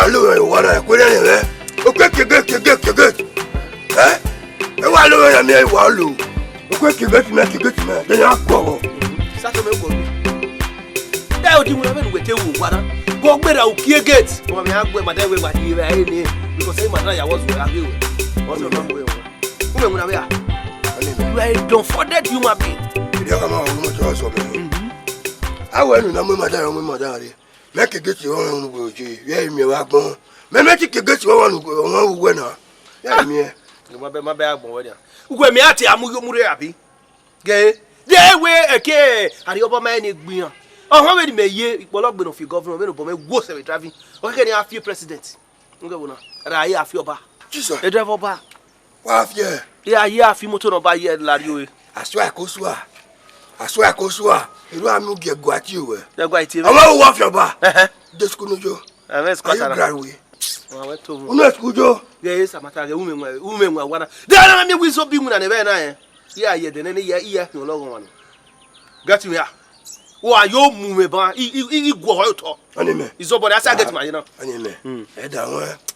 lower you want to quit anyway. Okay, get. Eh? You want to lower me, Wallu. Okay, get me, then I'll go. Saturday go. That you will with you, what? Go better, okay, get. Well, I go, my dad will buy you because I was with you. What's your number? Don't forget you, my being. I went to my mother. Make it get your own go. Yeah, me, Wagon. Make it get your own winner. Yeah, me. My bag, boy. Who me at Amu happy? Gay, yeah, where a care. And the other man is being. Oh, how many may ye will not be of your government, but may worse every driving. Or can you have few presidents? And I have your bar. Jesus, a driver bar. What, yeah. Yeah, a few motor by ye, Lario. I swear, Kosua. You don't get what you were. They're quite I won't walk your bar. This couldn't you. And let's cut that way. I went to Uno. Yes, I'm a woman were one. There are me with so being an event. Yeah, then any year, no long one. Got you here. Why, you move about? You go out. Anime. It's over. That's I get my, you know. Anime.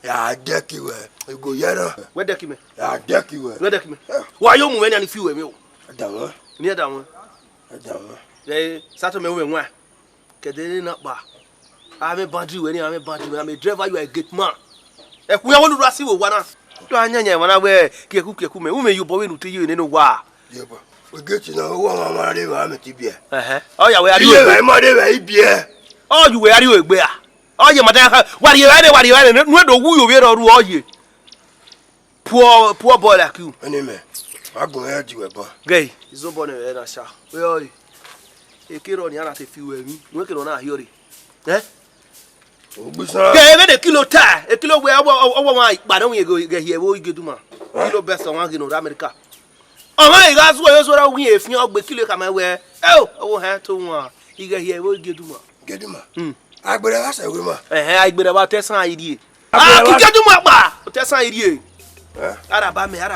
Yeah, deck you were. You go yellow. Where deck me? Yeah, deck you were. Where deck me? Why you moving any few of you? Down. Near down. They sat me when where? Get not bar. I'm a bandit when I'm a bandit. I'm a driver. You are a good man. If we want to rush you, one. Do I know when I wear Kekume? Who may you boy to you in a while? We get you know one of I'm a tibia. Oh, yeah, where are you? My mother, beer. Oh, you were you a bear? Oh, your madam, what you had, what do you wear or all you? Poor boy like you. Anime. I'm going to hurt you about. Gay, it's no bonnet, and I shall. Well, a kid on the other few working on our theory. Eh? Gay, a kilo tie, a kilo where I but don't you go get here, what you do, man? Kilo best on one in America. Oh, my gosh, what are we if you're with Kilo come away? Oh, have to one. You get here, what you do, man? Get him. I better ask a woman. I bet about test idea. I can't do my bar. Test idea. Arabami, I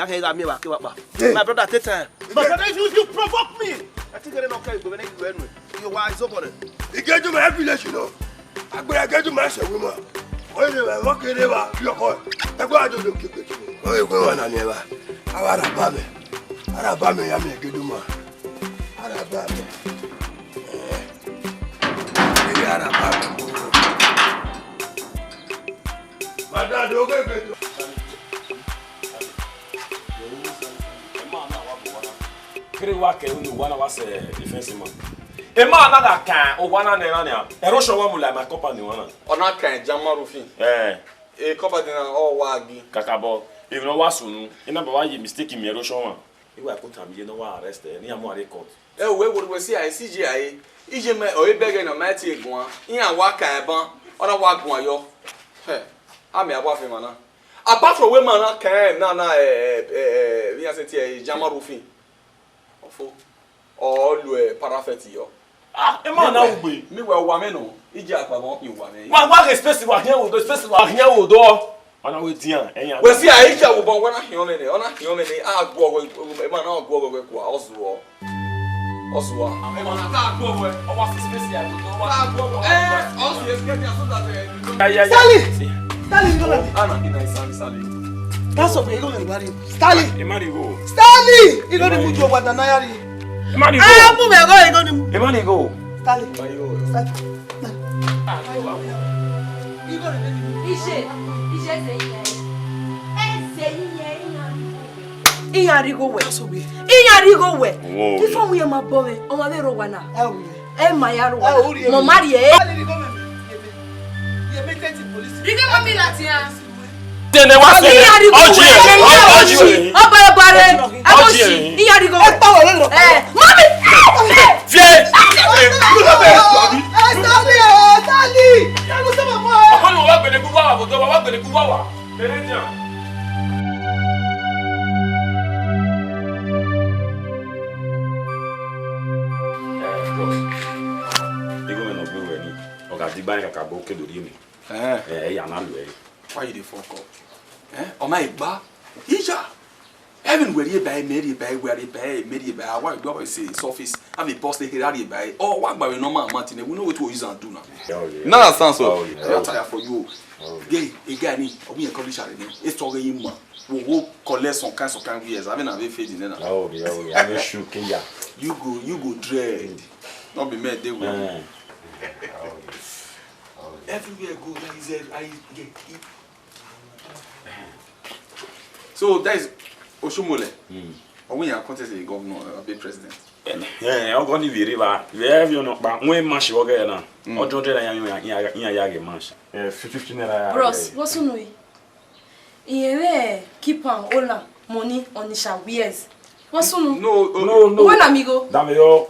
can't get me back. My brother, take time. But you provoke me. I think I'm okay, but when you're wise over it. You get to my happiness, you know. I better get to my woman. When you are walking over your boy, I go out to look at you. Oh, you go on, I never. Arabami, I'm a good woman. Arabami. My dad, don't get it. Wake one was a defensive man. A man that can or one and another. A Russian woman like my company one. Or not can Jamma Rufi. A company all waggy. Kakabo. If no was soon, in number one, you mistaken me, Russian one. You were put on, you know, arrested near more record. Oh, where would we see I CGI? Ijeme or a beggar no matter one. In a waka a ban or a wag one yo. I'm a waffle man. Apart from women, I can Nana we are saying Jamma Rufi. All the parafetio. A man now be. Me well, Wameno. Ija Pavon, you one. What is festival here with the festival here with door? On our dear. Well, see, I shall go one of human, I'll go with a man, I'll go with Oswald. Oswald. I'm on a go with what's the special. Sally! That's what we're going to marry. Stanley! Stanley! You're going to move your water. Emani go. Before we are my boy, on my little one. Eh, my yaro. Mamma, Then they want why you dey fuck up? Oh my ba, Ija. Even where you buy, made buy, where you buy, made buy, why go say office, have a post here, you buy, or what by normal Martin, we know what to use and do now. No, that sounds so. I'm tired for you. Gay, again, we encourage her again. It's talking him. We will collect some kinds of years. I mean, I've been fading now. Oh, yeah, I'm sure. You go dread. Not be made, they will. Everywhere go, that is I get it. So that is Oshomole. Or when you are contesting the governor or be president. Yeah, I'm going to be river. We have you know, but when mash you again now. Or don't tell you mash. 15 Bros, what's on we? Keep on all money on the shawiers. What's on? No. One amigo. Damn you,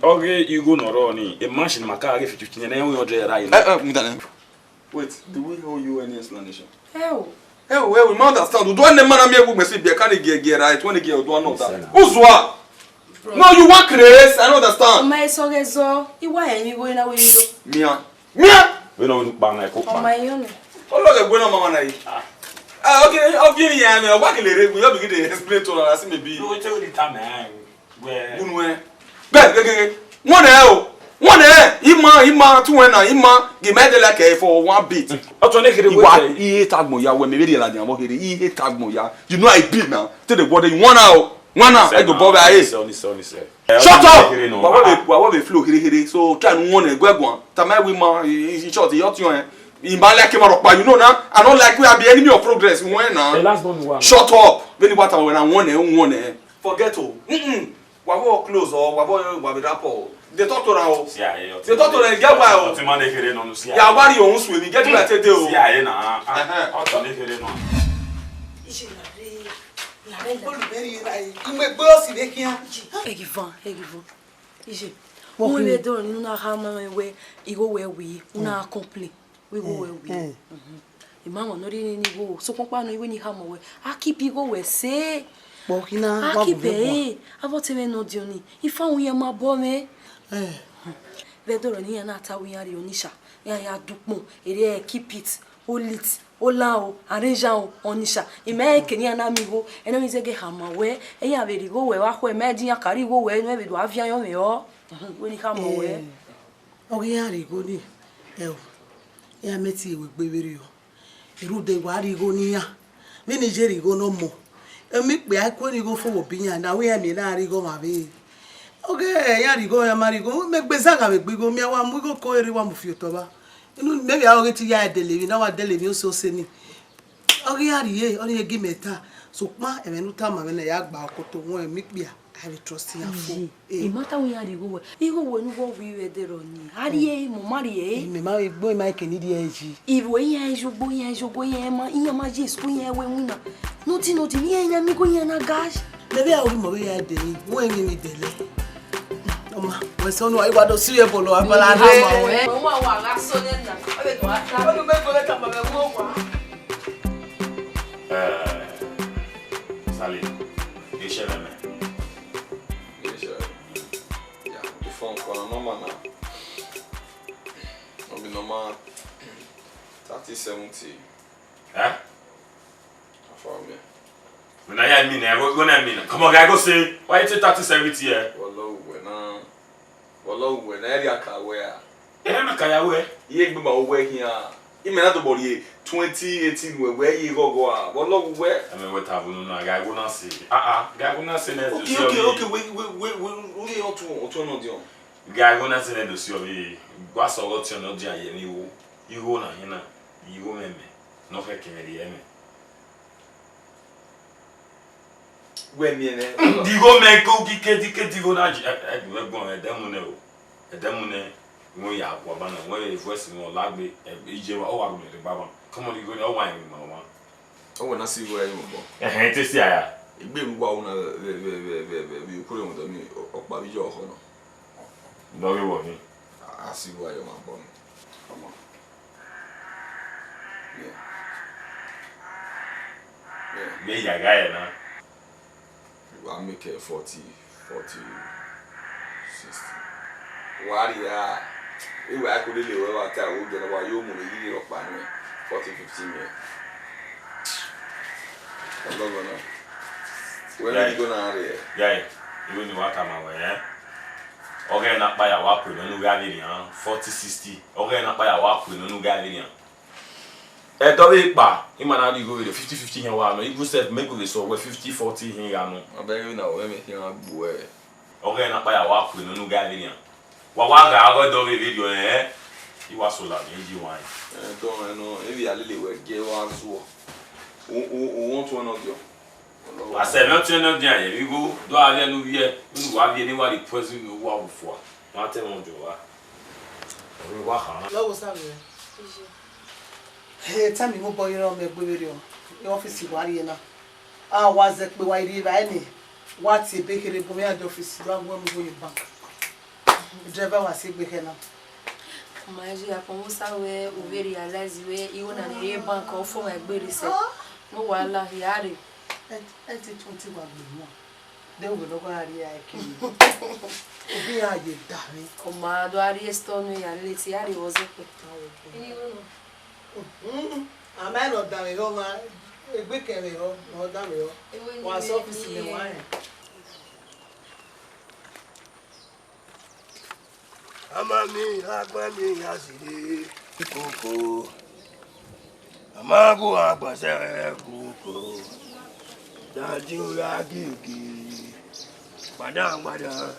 okay, you go no running. A mash in my car, 15 and then we are right. Wait, do we owe you any explanation? Hell. Well, we understand. Do one man am here go message be can get right when get do not that. Uzwa. No, you want craze, I don't understand. My so iwa eni go na we Mia. We don't look bang like oh my own. Oh look go na mama na yi. Okay, I'll give you a work le we begin to explain to us maybe. no tell the time where Unwe. Ge. One ima two na ima give me the like for one bit. Otone kere Iwa he tag mo ya we me be la dia mo kere he tag mo ya. You know I beat now. Tell the body you one now I go bob aye. Shut up. What we flow here so try no one egwegun. Tamai we ma in short you yon in ba like ma you know now I don't like we are the enemy of progress when now. Shut up. When what when I one forget to. Wabo close or wabo rapport. They talk to now. They talk to them get why. Yeah, why you own swim get where take dey. Yeah, na. Otone kere no. Ije. We be doing una hama we igo we una complain. We go where we. Imama no ri ni go. So papa no iwe ni hama we. A keep igo we say. Bokina a keep e. Avote me no dioni. Ifa uye ma bo me. Vedoro ni na ta wi ari onisha. Ya dupon. Ere keep it. Hold it. Olao, arrangeant, onisha. Ime Kenya na migo, eno izege hama we, eya verigo we wa ko me din akari go we no be do avian yo me o. We ni hama we. Ogi ari go ni. Ya meti we gbebere yo. Iru de wa ari go ni ya. Me Nigeria go no mo. Emi pe akwo ni go fo obi yan na we emi na ari go ma be. Oge ya ari go ya mari go me gbeza ka be gbigo mi wa mu go ko ere wa mu fi otoba. Maybe I will get to ya delivery now. I deliver so seni. Okay, ari only a give me ta. So ma emenuta ma me na ya gba akoto won emi pe I will trust you for. E mata we ari go. Igo we nu go we de roni. Ari mo mari Me ma boy ma ke ni di eji. Iwo yan jogo yan ma iya ma je school yan we wuna. No ti ni yan mi go yan na gas. Maybe I will mo we ya de ni. Won emi mi dele. Oma, we so no iwa do si e bolo abala re. Mo wa wa ga so ne na. O be do ata. O be go le ka ma be wo wa. Salut. Déchirez-moi. Yeah, the phone call normal now. No be normal 30-70. Huh? For me. When I mean, what I mean. Come on, guy, go say. Why you take 30-70 here? Wallo when area ka where. Na kaya we. Ye gbe ma wo here. I me na to body 2018 where you go wallo where. I mean, what have no guy go na see. Guy go na see na. Okay, we oto no dio. Guy go na see na do see obi. Gwa so go ti no dia ye ni wo. Iwo na hina. Iwo meme. No fe kemeri ye me. We mi ne. Digo me ko dike digo na we gbon edemu ne o. Edemu ne won ya wa bana won voice no lagbe ije wa o wa me de baba. Come on digo o wa mi mama. O wona si wo ayi mo bo. Te si aya. Igbe mi wa una we kure mo do mi opa bi jo ho no. No we wo ni. Asi wo ayo ma bo. Come on. Yeah. Me ya guy na. I'll make it 40, 60. Waria, if I could really well tell you about you, money, or 40, 15 years. I'm not gonna. Where you go now here? Yeah, you know what I'm aware. Okay, not by a walk with no Galilean, 40-60. Okay, not by a walk with no Galilean. A double bar, he might not go with the 50-50 here. One, he said, make with so 50-40 here. I bet you know everything I'm boy. Okay, not by a walk with no Galilean. What I got double video, eh? He was so loud, he wine. Don't know, maybe a little way, gave us who want one of you. I said, not turn up there. You go, do I know here? You have anybody present you walk before. Not tell you. We walk on. What was that? Hey, tell me who boy you make video. Your office is worrying now. I was at the white river. Any what's a bakery for me at the office? Don't go to your bank. The driver was sick with her now. My dear, we realize we even an bank or for my baby said, no, while he had it. I did 21 more. They will not go out here. I came. Be a ye, darling. Commando, I stole me and let's see how he was. A man of damn home, a big carry home, no damn you. Was office in the wine. Amami, Agbami, Yasidi, Ukhu. Amagu Agbes Ukhu. Daju Yagigi. Badang Badang.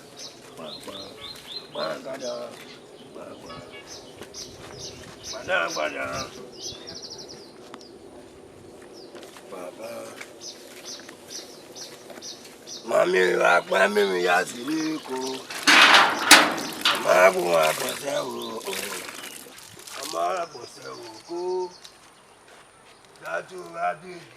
Bagada. Badang Badang. Baba. Mami Agbami Yasidi Ukhu. Amagu Agbes Ukhu. Agbes Ukhu. Daju Yagigi.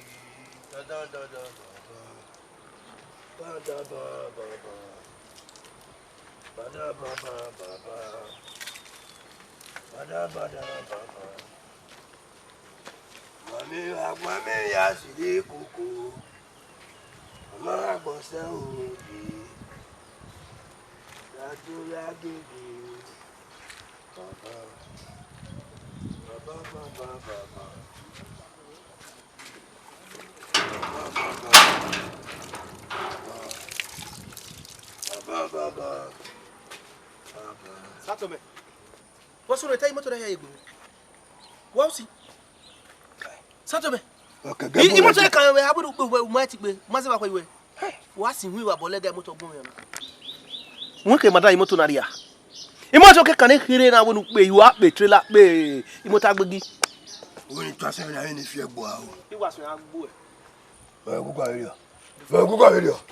Mami Yasidi Ukhu. Agbes Ukhu. Daju Yagigi. Satome. What's on the time to the What's he? Satome. Okay, you must have a mighty Mazawa way. What's in we were Bolega Moto Boyana? One came Madame Motonaria. Imotoke can hear now when you up the trailer bay. Imotagbi. When you trust him, I ain't fear boy. He was a boy.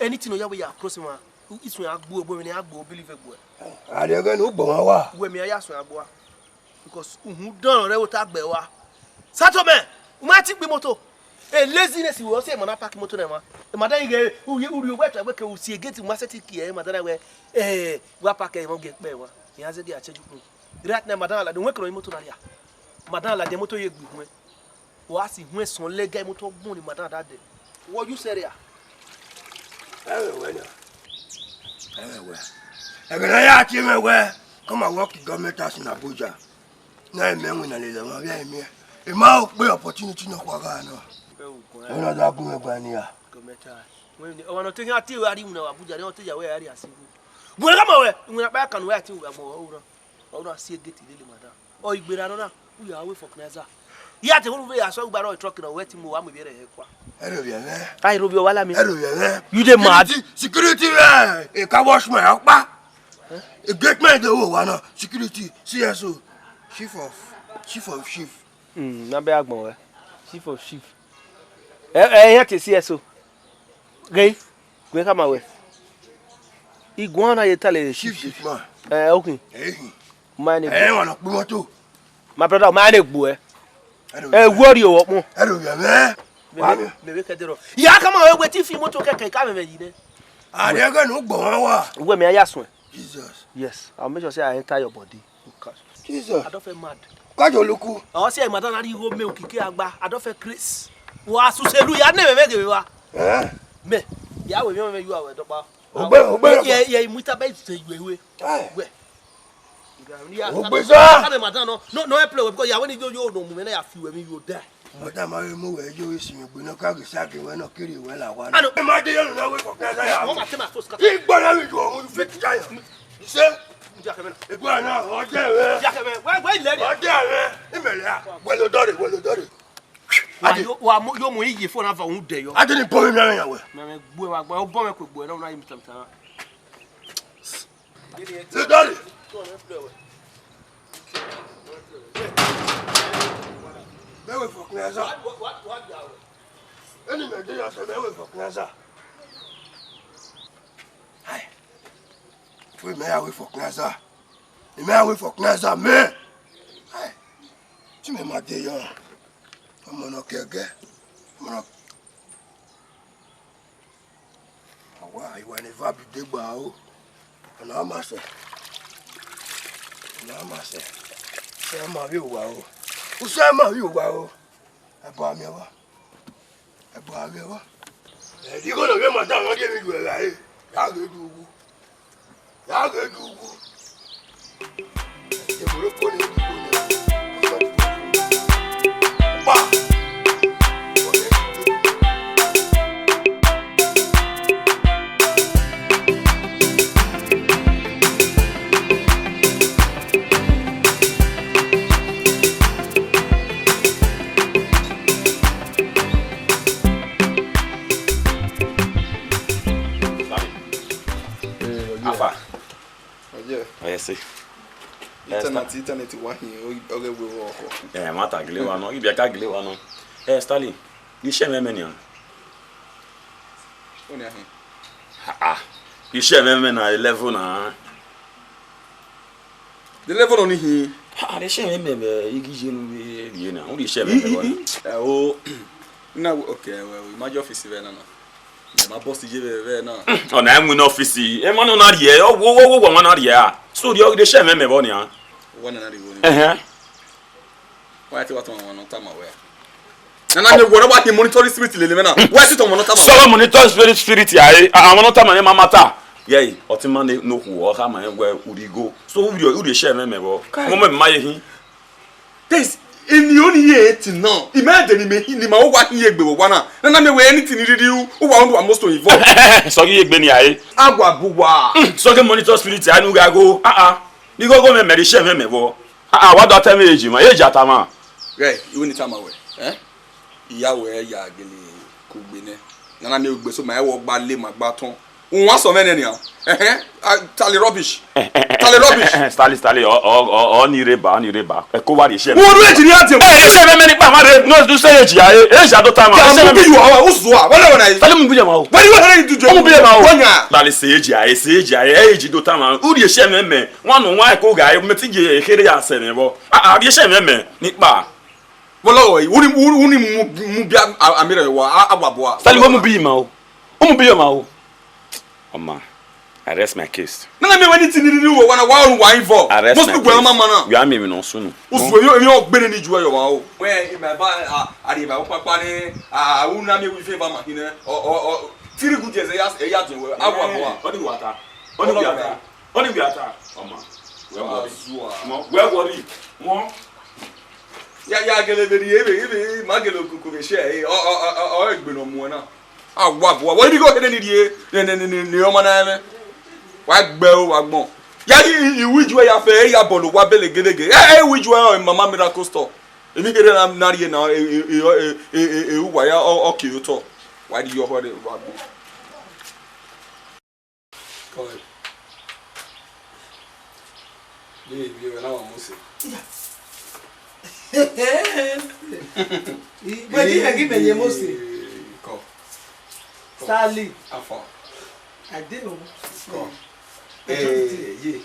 Anything you are crossing one. Who is when I go when I go believe a boy. I dare go no boy. When me I ask a boy. Because who don't know what I bewa. Satome, Matic be moto. A laziness you will say, Monapac moto. Madame, who you wet a worker will see a getting massacre here, Madame, eh, Wapaka won't get better. He has a dear change. Right now, Madame, the worker in Motonaria. Madame, la demoto ye good. Was he when son leg moto bone in Madame that day? What you say there? Everywhere. Everywhere. Come and work the government house in Abuja. Now I'm going to leave them. A man will opportunity no Quagano. I'm not going to go near. When I want to take out you, I didn't know Abuja, don't tell you where I see you. Well, I'm away. When I'm back and where to or see a get to the matter. Or you be around, we are away for Knaza. Yet, the one way I saw by trucking or waiting more. I'm very I love you, Walami. You the mad security. A car wash my out. A great man, the one security, CSO, chief of chief. Not bad more. Chief of chief. Eh, CSO. Gay, we come away. Iguana, you tell a chief. Okay. Mine, my brother, my boy. A warrior, what more? Yeah, come on, wait if you want to come in. I never know. Where may I ask one? Jesus. Yes, I'll make sure say I enter your body. Jesus. I don't feel mad. Quite your look. I say, Madame, I go milk, I don't feel Chris. Was to say, I never make you. Me, yeah, we remember you are a doctor. Yeah, Muta Bay say you away. No, play because you when you go, no, when I feel when you die. Ọ̀dà máa ń mú wẹ̀ ẹjọ́ ìsinmi gbóná káàkiri sáàkì ìwé náà kiri ìwé làwa náà. Ẹ máa dé yẹnu náà wé fọ̀kẹ́ sáyà. Wọ́n máa tẹ́ máa fò sùkà. Ìgbọ́dọ̀ mi ju òun fi kíkà yàn. Ṣé ìgbọ́dọ̀ náà ọjọ́ rẹ̀? Ọjọ́ rẹ̀ ìmẹ̀lẹ̀ wẹ̀lódọ́rẹ̀. Wa yóò mú iyì fún ọ̀nà fún òun dẹ̀ yọ. Adé ni bọ́mi mẹ́rin yàn wẹ̀. Mẹ́rin gbé wa gbọ́ bọ́ mẹ́kò gbọ́ ẹ̀ náà yìí mi tàmítàmá. Lódọ́rẹ̀. Mẹ́wẹ̀ fọ̀kẹ́ ẹ̀sà. Ẹni mẹ́jọ yà sọ mẹ́wẹ̀ fọ̀kẹ́ ẹ̀sà. Fún ìmẹ́yàwó fọ̀kẹ́ ẹ̀sà. Ìmẹ́yàwó fọ̀kẹ́ ẹ̀sà mẹ́. Tí mi máa dé yọ. Ọmọ náà kẹ̀kẹ́. Àwa ìwà ní fábí dé gbà ó. Ọ̀nà á máa sẹ̀. Ọ̀nà á máa sẹ̀. Ṣé ẹ máa rí òwà o? Ó ṣe é máa rí òwà o? Ẹ̀bọ̀ àmì ẹ̀wá. Ẹ̀bọ̀ àmì ẹ̀wá. Ẹ̀dí kò lè rí màtá àwọn ọdẹ mi jù ẹ̀rà yìí. Yàgò èdè ugwu. Yàgò èdè ugwu. Ìbòrò kò ní ìdí kò ní ìdí. Pa! See. Internet one here, yeah, mata gile wa no, ibi aka gile wa no. Stanley, you share me many on. Oni ahin. You share me na level na. The level only here. They share me igije no na. Only share me. Oh, now okay, well, my office is na. My boss is here na. Oh, na I'm in office. E man no na here. Oh, wo na here. So they share me boni ah. One na dey. Why ti what one no time aware. Na me worry about the monitoring spirit le me na. Why sit on monitor? So monitor spirit ya e. I monitor man ma matter. Yeah, otima no hu o ha man we urigo. So who dey share me bo. Mo me ma ye hin. This in the only year till now. Imagine me ni ma wo wa hin egbe wo na. Na me we anything riri wo wa ndo almost to involve. So ye egbe ni aye. Agwa buwa. So ke monitor spirit ya nu ga go. Ni go me me share me bo. What do tell me age ma? Age atama. Right, you need time away. Iya we ya gele ku gbe ne. Na me gbe so ma e wo gba le ma gba ton. Wọ́n sọ mẹ́rin ni tali rubbish. Tali ọ ní reba ẹ kó wá di iṣẹ́ mi. Wọ́n ló èjì ní àti ẹ̀wọ̀n. Ẹ iṣẹ́ mẹ́mẹ́ nípa àwọn rẹ̀ ní ṣe èjì ayé èjì àdó tá a máa. Kí a mú bí yù àwọn oṣù wa wọ́n lè wọ̀n náà. Tali mu bí yẹ ma o. Wọ́n ní wọ́n lè dùn jù. Ó mu bí yẹ ma o. Wọ́n yà. Tali ṣe èjì ayé èjì dó tá a máa. Ó di iṣẹ́ mẹ́mẹ́ wọn nù wọn ẹ̀kọ́ gà ẹ̀ mẹ́tí jẹ èkéré yà sẹ̀ nìbọ̀. Àdí iṣẹ́ mẹ́mẹ́ nípa. Wọ́n lọ́wọ́ yìí wọ́n ní mu bí àmì rẹ̀ wọ àwàbọ̀. Tali wọ́n mu bí yìí ma o. Ó mu bí yẹ ma o. Ọma. I rest my case. No, me when it need do wanna why involve. Most people mama na. You are me no sunu. Usu you gbere ni juwa yo wa o. When my ba ari ba papa ni una me we favor ma hine o three good years e ya tin we agwa bo. Oni wata. Oni biata. Oma. We worry. Mo. Ya gele be ebe ma gele okuku be share o egbe no mu na. Agwa bo. What did you go here ni die? Ni o ma na me. Wa gbe o wa gbon ya iwiju ya fe ya bolu wa bele gedege iwiju o mama miracle store emi gede na rie na wa ya okay o to wa di yo hore wa gbon ko bi na wa mo se But you give me your mostly. Ko. Stanley. Afa. I did know. Ko. Yeah.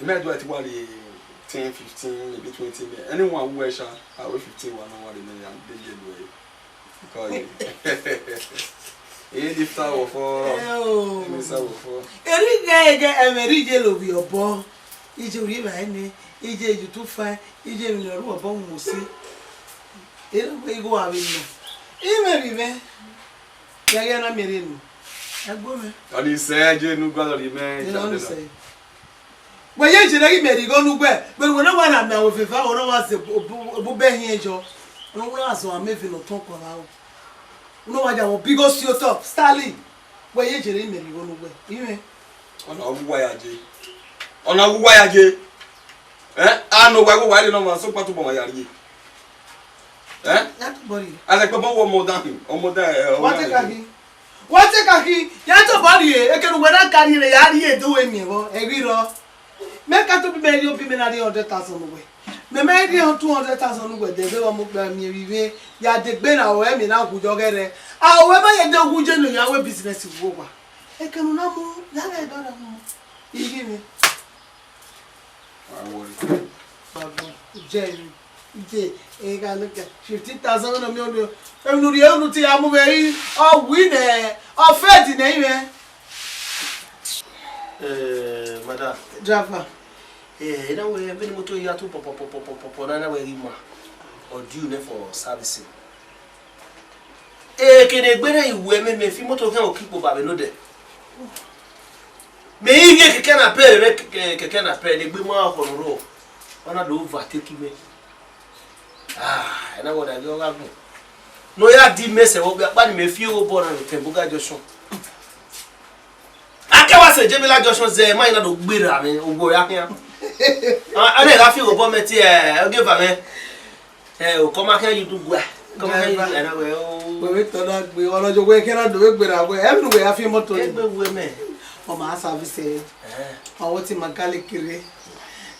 Imagine what you want 10, 15, maybe 20. Anyone who wears I weigh 15 1 hour in because lift out for every guy every day of your ball. Ije uri ba ni ije ju tu fa ije mi ru obo mu si e go abi no e me bi me ya na mere nu agbo me ani se je nu gwa ri me we ye je na ki me ri go nu gbe but we no wa na me wo fefa wo no wa se bu be hin ejo No razo amevi no ton kola o. No waja wo bigo si o top Stanley. We ye jere imeri wo no we. Iwe. Ona wuwa ya je. Ona wuwa ya je. Ano wa go wa le no ma so patu bo ma ya ri. That body. As like papa one more than him. What take a he? Yato body, e can wear a carry the yard do any more. A girl. Make up to be made of women at the 100,000 away. Me made you 200,000 away. They will move by me. Ya de Ben away me now who dog it. However, you don't who generally our business is over. I can not move. That I don't know. You give me. I worry. Jerry. E ga look at 50,000 on me. Every year, no tea, I'm away. Oh, winner. Oh, fed in anyway. Madam. Driver. You know, we have been able to hear two pop, or due for servicing. Can a better women may feel motor can keep over another. May you can appear, the women on the road. On a do overtaking me. I know what I go up. No, ya did mess a what me feel born on the Tembuga Joshua. I can't say Jamila Joshua say, mine not be ramming or go up here. I feel about me, I'll give a man. Hey, come out here, you do well. Come here, and I will. We want to work and do it, but I will everywhere. I feel more to women. Oh, my service. I want him a calicure.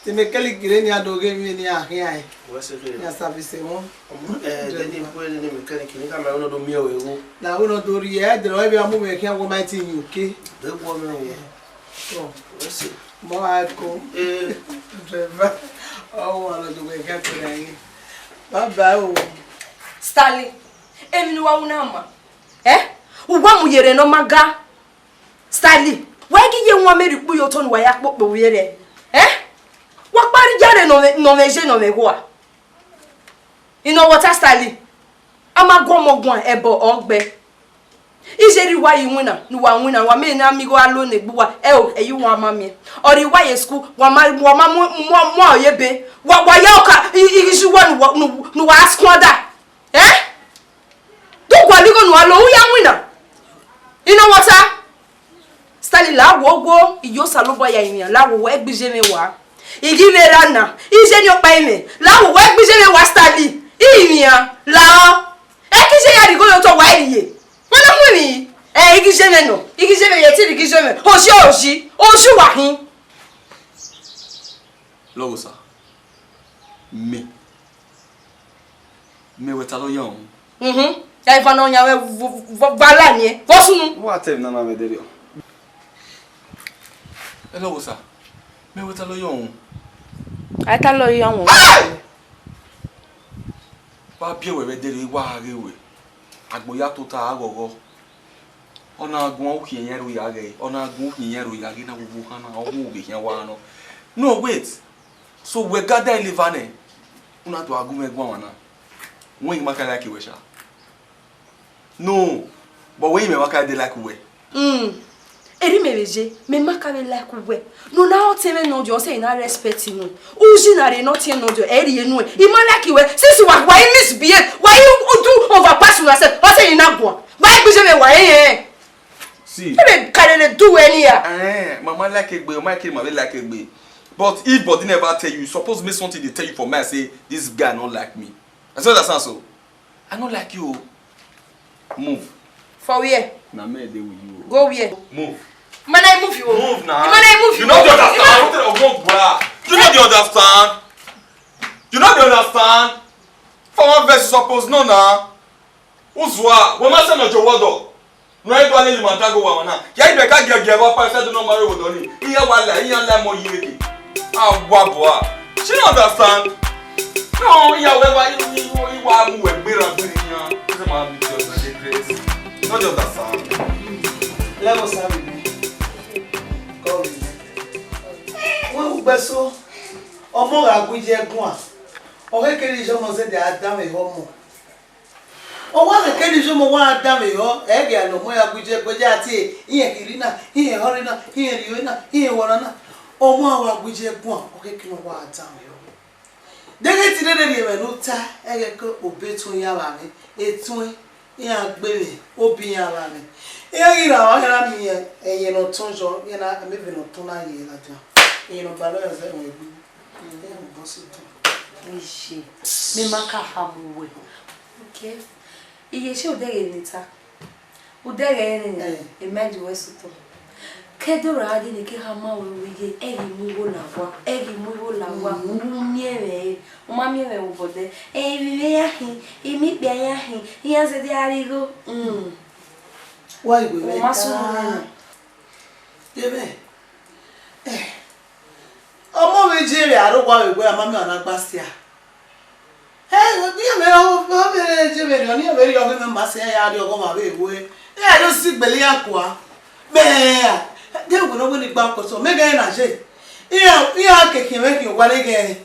The mechanic ya doge mi ya here. What's it? Ya service mo. Then you put in the mechanic, you come around the meal. Now we not do yet. The way we are moving here, we might in UK. The woman. Oh, what's it? More I go. Driver. Oh, I don't do it today. Bye bye. Stanley, emi wa unama. Uwa mu yere no maga. Stanley, why gi ye nwa meri pu yo ton wa ya popo yere? What body jare no meje no mewa. You know what, Stanley? Ama gwomogbon ebo ogbe. Ijeri wa yi wina, nu wa wina wa me na mi go alone egbuwa. Eyi wa mami. Ori wa ye school, wa mo yebe. Wa ya oka iju wa nu wa squander. Do kwa ligo nu alo ya wina. You know what, sir? Stanley la wo iyo salobo ya yin la wo egbije me wa. Igi me rana, ije ni opa ime. La wo egbije me wa Stanley. Imiya la. Ekije ya rigo yo to wa iriye. Wọ́n mú mi igi jeme no igi jeme ye ti igi jeme oshi wahin Logo sa me weta lo yan ya ifa no nya we bala ni wo sunu wa tem na me dere logo sa me weta lo yan ai ta lo yan won ba bi we dere wa arewe agboya to ta agogo ona agun o kiyen ro ya ge ona agun o kiyen ro ya ge na wuwu kana o wu ge yan wa no no wait so we gather in livane una to agun egbon wana won ma ka like we sha no but when me wa ka dey like we eri mebeje me maka be like we no na o teme no jo say na respect no uji na re not no jo eri enu e ma like we since why misbehave why you do overpass yourself o say na go why be me why see e can do any ya mama like egbe o ma kill ma like egbe but if body never tell you suppose me something they tell you for me say this guy not like me I say that so I not like you move for where na me dey with you go where move man I move you move now man I move you know the understand you know the understand you know the understand for one verse suppose no na uzwa we ma say no jowodo no e do ale you man go wa na ya ibe ka gege ba pa say do no marry wodo ni iye wala iye la mo yireke awa boa she no understand no ya we wa mu we gbera gberi yan say ma be just dey crazy no just understand Level 7. Go. Wọ́n gbé so ọmọ àgúnjẹ ẹ̀gún à ọ̀rẹ́ kéré iṣẹ́ ọmọ ṣẹ̀dẹ̀ àdámẹ̀ ìhọ́ mọ̀ ọwọ́ àrẹ kéré iṣẹ́ ọmọ wọn àdámẹ̀ ìhọ́ ẹ̀ẹ́gẹ̀ àlọ́mọ́ àgúnjẹ ẹgbẹ́jẹ́ àti ìyẹn kiri náà ìyẹn họ́rí náà ìyẹn ríwé náà ìyẹn wọ̀nà náà ọmọ àwọn àgúnjẹ ẹ̀gún à ọ̀rẹ́ kéré wọn àdámẹ̀ ìhọ́ Dege ti dede ni me nuta ege ko obetun ya ba mi etun ya gbe mi obi ya ba mi e ira wa era mi eye no tunjo ye na me be no tun na ye la ta e no balo ya ze mo ebu e mo bosi to ishi me maka hamuwe okay iye se odere nita odere ni e meji wesuto kedoro adi ni ke hama wewe eri muwo la wa mumiere o ma miere o bode e vive ya hin e mi pe ya hin iya se di arigo wa igwe o ma so na debe ọmọ mi jere arugwa igwe amami ona gbasia ni me o be jere ni o be yo me ma se ya ari ogo ma be igwe e lo si gbele akwa be de wo no ni gba ko so me ga na se iya keke me ki wa le ge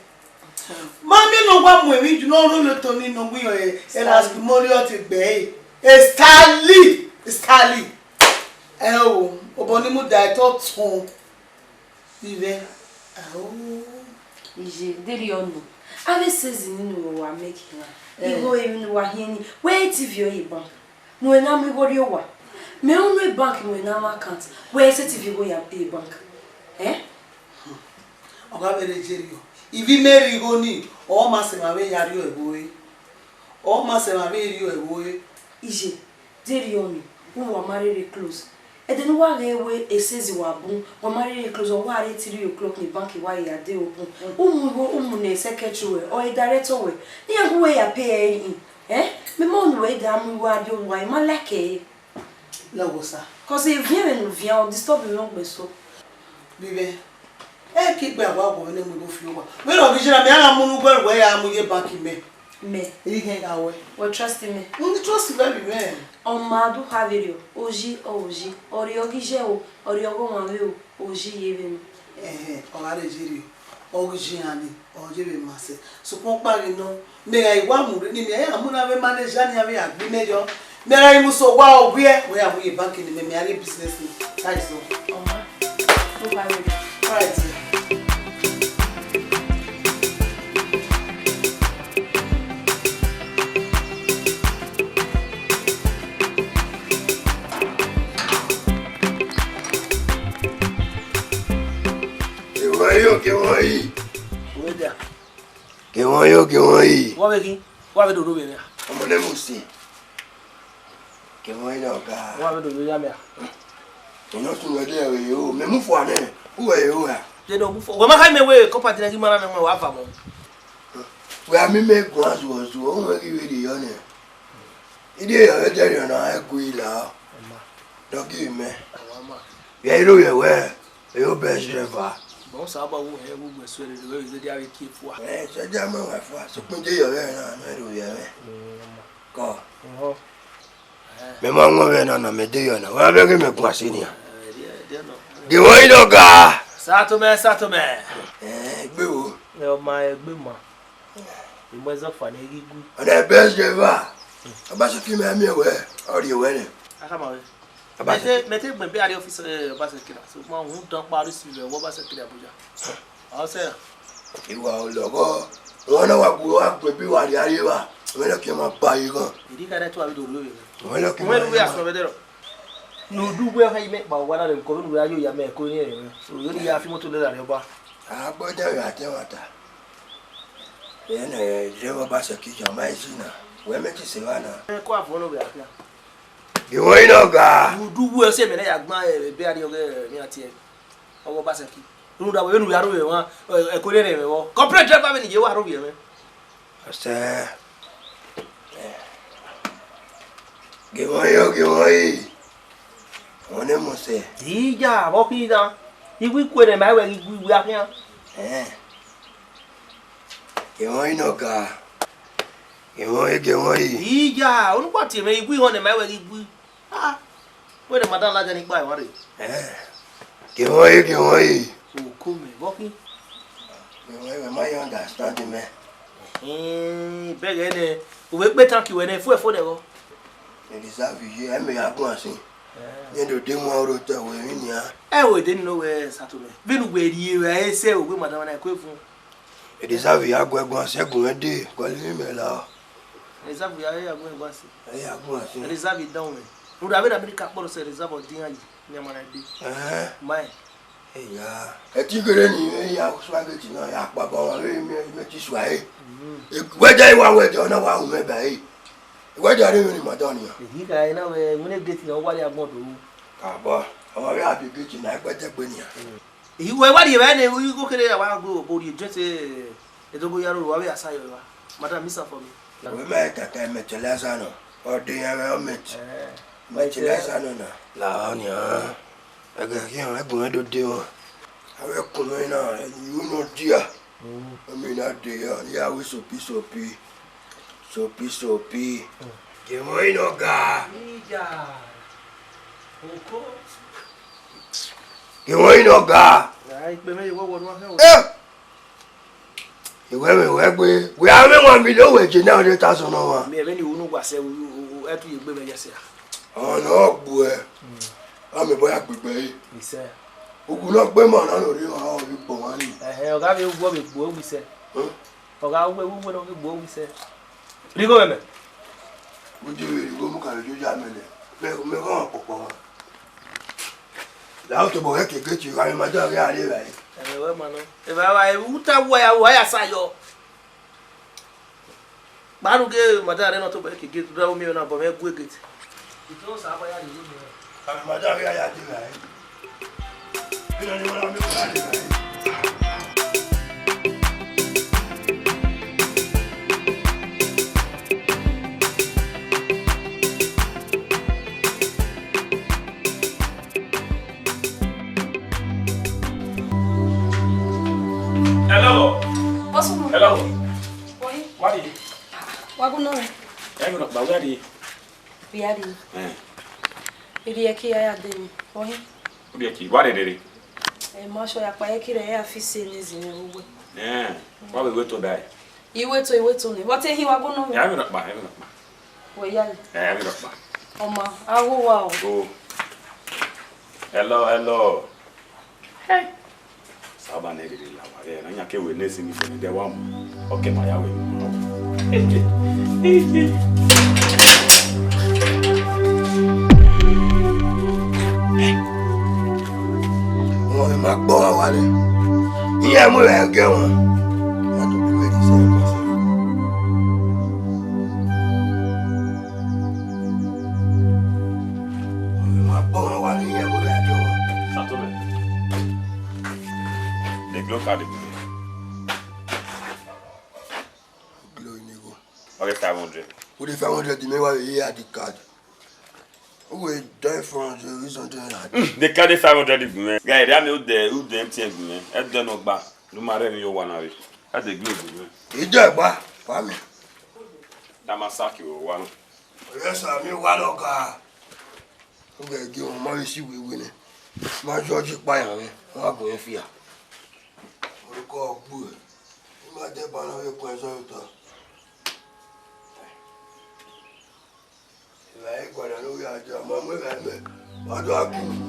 mami no gba mo emi ju no ro to ni no gbi e last morio ti gbe e Starly o obo ni mu da to tun vive ije deri onu ave sezi ninu wa make na igo emi wa hieni we tv o iban no na mi go ri o wa me only bank mo na ma account we se tv go ya pay bank oga bere jeri o ivi meri go ni o ma se ma we yari o eboe o ma se ma we ri o eboe ije deri onu wo wa marry close e den wa ga we esezi wa bu wa marry close o wa re 3 o'clock ni bank wa ya dey open umu na secretary we o director we ni ya go we ya pay me mo no we da mu wa dio wa ma like lawo sa cause if you vient on disturb le long beso bibe e ki gba wa go ne mu go fi wa we no bi jira me ara mu nu gbe we ya mu ye bank me e ke ga we we trust me we trust very well on ma do haverio hoje ori ogije o ori ogo ma we o hoje yebe mi o are jiri ogi ani o jebe mase so pon pare no me ga iwa mu ni me ya mu na we manager ni ave agbi mejo me ra imu so wa ogwe we ya mu ye bank ni me are business ni that is all do haverio all right Que voy. Wa be do be ya Omo le musi. Que voy no ka. wa be do ya me No tu we de we o, me mu fo ane. We o ha. de do bu fo wa ma ka me we ko party na ki mara na me wa fa mo We a mi me go azu o we ki we di yo ne. Ide yo de yo na e ku ila. Do ki me. Ye ro ye we. E o be driver. bon ça ba wo he wo so le we ze dia we ki fo Se ja ma wa fo. So kun je yo we na me ro ye we. Ko. Me ma ngo we na me de yo na. Wa be ke me ku asini. De wo ino ga. Sato me Gbe wo. e o ma e gbe mo e mo za fa na gigu Ana best driver. Abasa ki me ami we. Ori we ne. aka ma we Abasa. mete gbe be ari office Abasa kila so mo hun dan parí si le wo Abasa kila Abuja o se Iwa ologo. Wọ́n náà wà gbogbo wà pé bí wà rí ayé wa. Wọ́n lọ kí n máa pa yìí gan. idi ka de to abi do lo we Wọ́n lọ kí n mo máa lu ya so be de ro no du gbe ha ime pa wa na de ko nu ya yo ya me ko ni ere so yo ni ya fi moto le la re oba Agbọ́dọ̀ rẹ̀ àtẹ̀wọ̀ta. Ìyẹn náà ìjọba bá ṣe kíjọ máa ń sìn náà. Wọ́n méjì sí wa náà. ko afo no be afia Ìwọ̀n iná ga. no du gbe se me na ya gbon be ari oge ni ati e owo Abasa ki nu da we nu ya ro we won e ko le re me wo corporate driver me ni je wa ro we me Ọ̀sẹ̀. Ìwọ̀n yìí. Wọ́n ní mo ṣe. ija bo ki da iwi ku ne ma we iwi afia Ìwọ̀n iná ga. Ìwọ̀n yìí. ija onu pa ti me iwi ho ne ma we iwi ah we de madan la je ni pa e wa re Ìwọ̀n yìí. o ko me bo ki Ìwọ̀n yìí máa yọ̀ understand me. bege ne o we pe tan ki we ne fu e fo de go They deserve you. I may have gone see. Then the demo wrote away in here. e we de no we sato me bi nu gbe ri we e se o we madan na ko fun Reserve ya gwa segun ede ko le me la. Reserve ya go ngwa si. Ya gwa se. Reserve down me. Ndo abe na America kporo se reserve odin ayi ni amana de. Mai. Ya. E ti gere ni ya swageti na ya pa ba me ti swa e. Weja iwa weja na wa me ba e. Weja re ni madani ya. Yi ka ina we mune gate na wale agbodo. Abo, awon ya bi gate na pete pe ni ya. Iwe wadi be na you go kere wa go body just edogo yaro wa we asayo wa. Madam Mr. for me. We me kaka me telasa no. Odin ya me omet. Me telasa no na. La oni ah. Aga ki an egun do de won. Awe kun mi na you no dia. Mi na de ya we sopi. Ke mo ino ga. Ija. Oko. Ke mo ino ga. Ai pe me wo won wa he o. Iwe me we gbe. We a me 1 million we je na 100,000 no wa. Me be ni unu gba se e tu igbe me yese. Ono gbu e. Ame boya gbegbe yi. Ise. Ogun lo gbe mo na lori wa o bi bo wa ni. Oga be gbo be gbo wi se. Oga we no be gbo wi se. Rigo me. Oje we rigo mu kan jo ja mele. Me ran popo wa. La o to bo ke ti ra mi ma do ri are ba yi. We mano. E ba wa uta wa ya sayo. Baru ke madare no to be ke gate do mi na bo me gwe gate. Ito sa ba ya ni ni. Madam ya ti ra yi. Ina ni wala mi ko ra yi. Hello. Posso não? Hello. Oi. Mari. Wago não. Ego no ba wari. Viari. Ele aqui é a dele. Oi. Odi aqui. Wari dere. Macho ya pa ekire ya afise nezi uwe. Wa we we to dai. Iwe to ni. What he wago no. Ya mi no ba. We ya. Mi no ba. Oma, awu wa o. Oh. Hello. Hey. Saba na dere la wa. Na nya ke we nesi mi fe de wa mo. Okay ma ya we. Wọ́n máa gbọ́ wa wálé. Ìyá mú ẹ̀ gẹ́ wọn. Yàtọ̀ bí wẹ́ẹ̀dì sẹ́yìn kan sí. Wọ́n máa gbọ́ wa wálé. Ìyá mú ẹ̀ gẹ́ wọn. Satobe. The glow card. Glow inigo. Okay, 500. Who the 500 di mewa yìí at the card? Who will die from the reason to that? The card is 500 man. Guy, they me the MTN man. E do no gba. No mare ni yo wa na re. That's the glow man. Ìjọ ẹ̀gbá, fami. Da masaki o wa no. Yes, mi wá lọ́ka. Ó gbẹ̀ gé wọn máa sí wíwí ni. Máa jọ́jú páyà mi, wọ́n á bọ̀ yẹn fìyà. Orúkọ ọgbù ẹ̀. Ó máa jẹ́ bá náà ẹkùn ẹ̀ṣọ́ ìtọ́. Ìlà ìgbọ̀dọ̀ lórí àjọ ọmọ mẹ́rẹ̀ẹ́mẹ́ ọdún àkùnrin.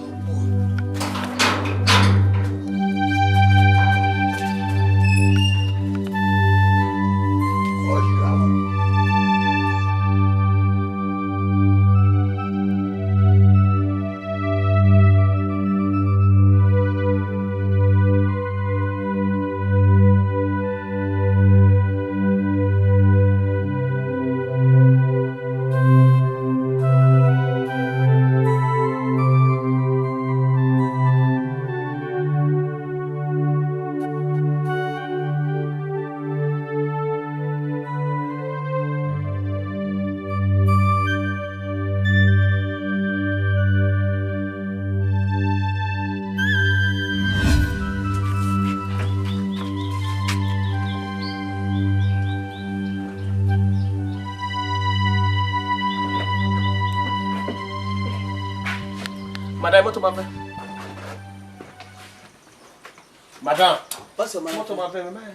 Madame, moto ma fait. Madame. Passe ma Moto ma fait, mais.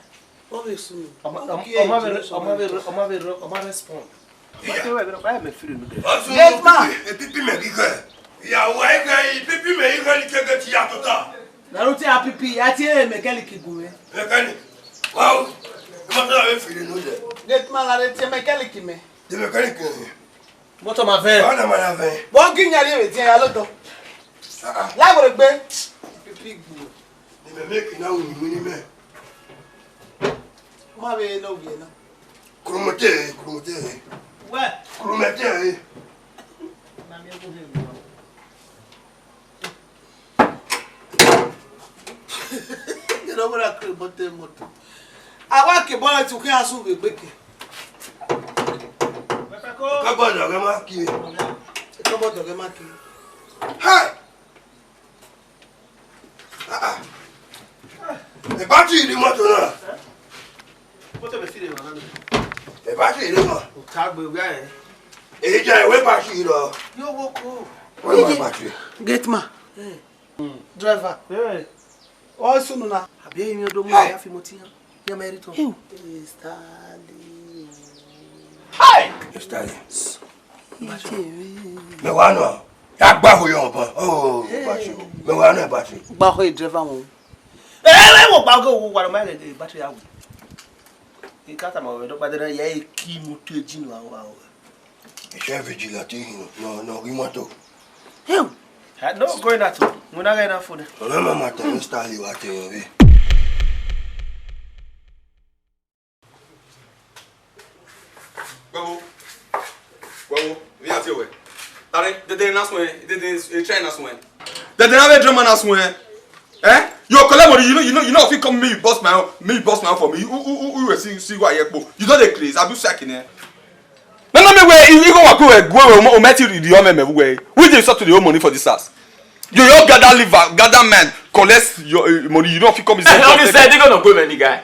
On va sous. On m'a répondu. Pipi me kíkẹ́. Ìyàwó ẹ̀gẹ́ pipi me kíkẹ́ ní kẹ́kẹ́ ti yàtọ̀ ta. Na ló ti a pipi, a ti e mechanic gun e. Mechanic. Wow. moto ave fili no de. Get man la te mechanic me. De mechanic. Moto ma fe. Ona ma la fe. Bo ginyari we tin ya lodo. La go gbe. Pipi gbo. Ni me make na uni ni me. Ma be no ge na. Kurumote. Ouais. Kurumote. Na me go he. Get over that crib moto. Awa ke bona ti kun asu be gbeke. Ka bodo ga ma ki. Ka bodo ga ma ki. Hey! The battery in the motor now. Moto be file ma na. The battery in the motor. O ta gbe ga e. E ja we battery lo. Yo wo ko. Where my battery? Get man. Driver. Eh. O sunu na. Abi e mi odo mu ya fi moti yan. Ya merito. Hey! Escalation. Me wa no. Ya gba ho yo bo. Oh, battery. Me wa no battery. Gba ho driver won. Eh, wo pa go wo wa ma le battery awu. E ka ta ma we do pa de ya e ki moto ejinu awu. Chef vigilante no remoto. Him. No going at all. Muna ga na phone. No mama ta install you at we. Well, we are here. Tare, the na swen, the train na swen. The na drama na swen. Eh? Your colleague, you know if you come me boss my for me. Who see what you You know the craze. I be second here. No me way you go go o met you the home me way. We dey sort to the home money for this house. You gather liver, gather man, collect your money. You know if you come. I only said they gonna go many guy.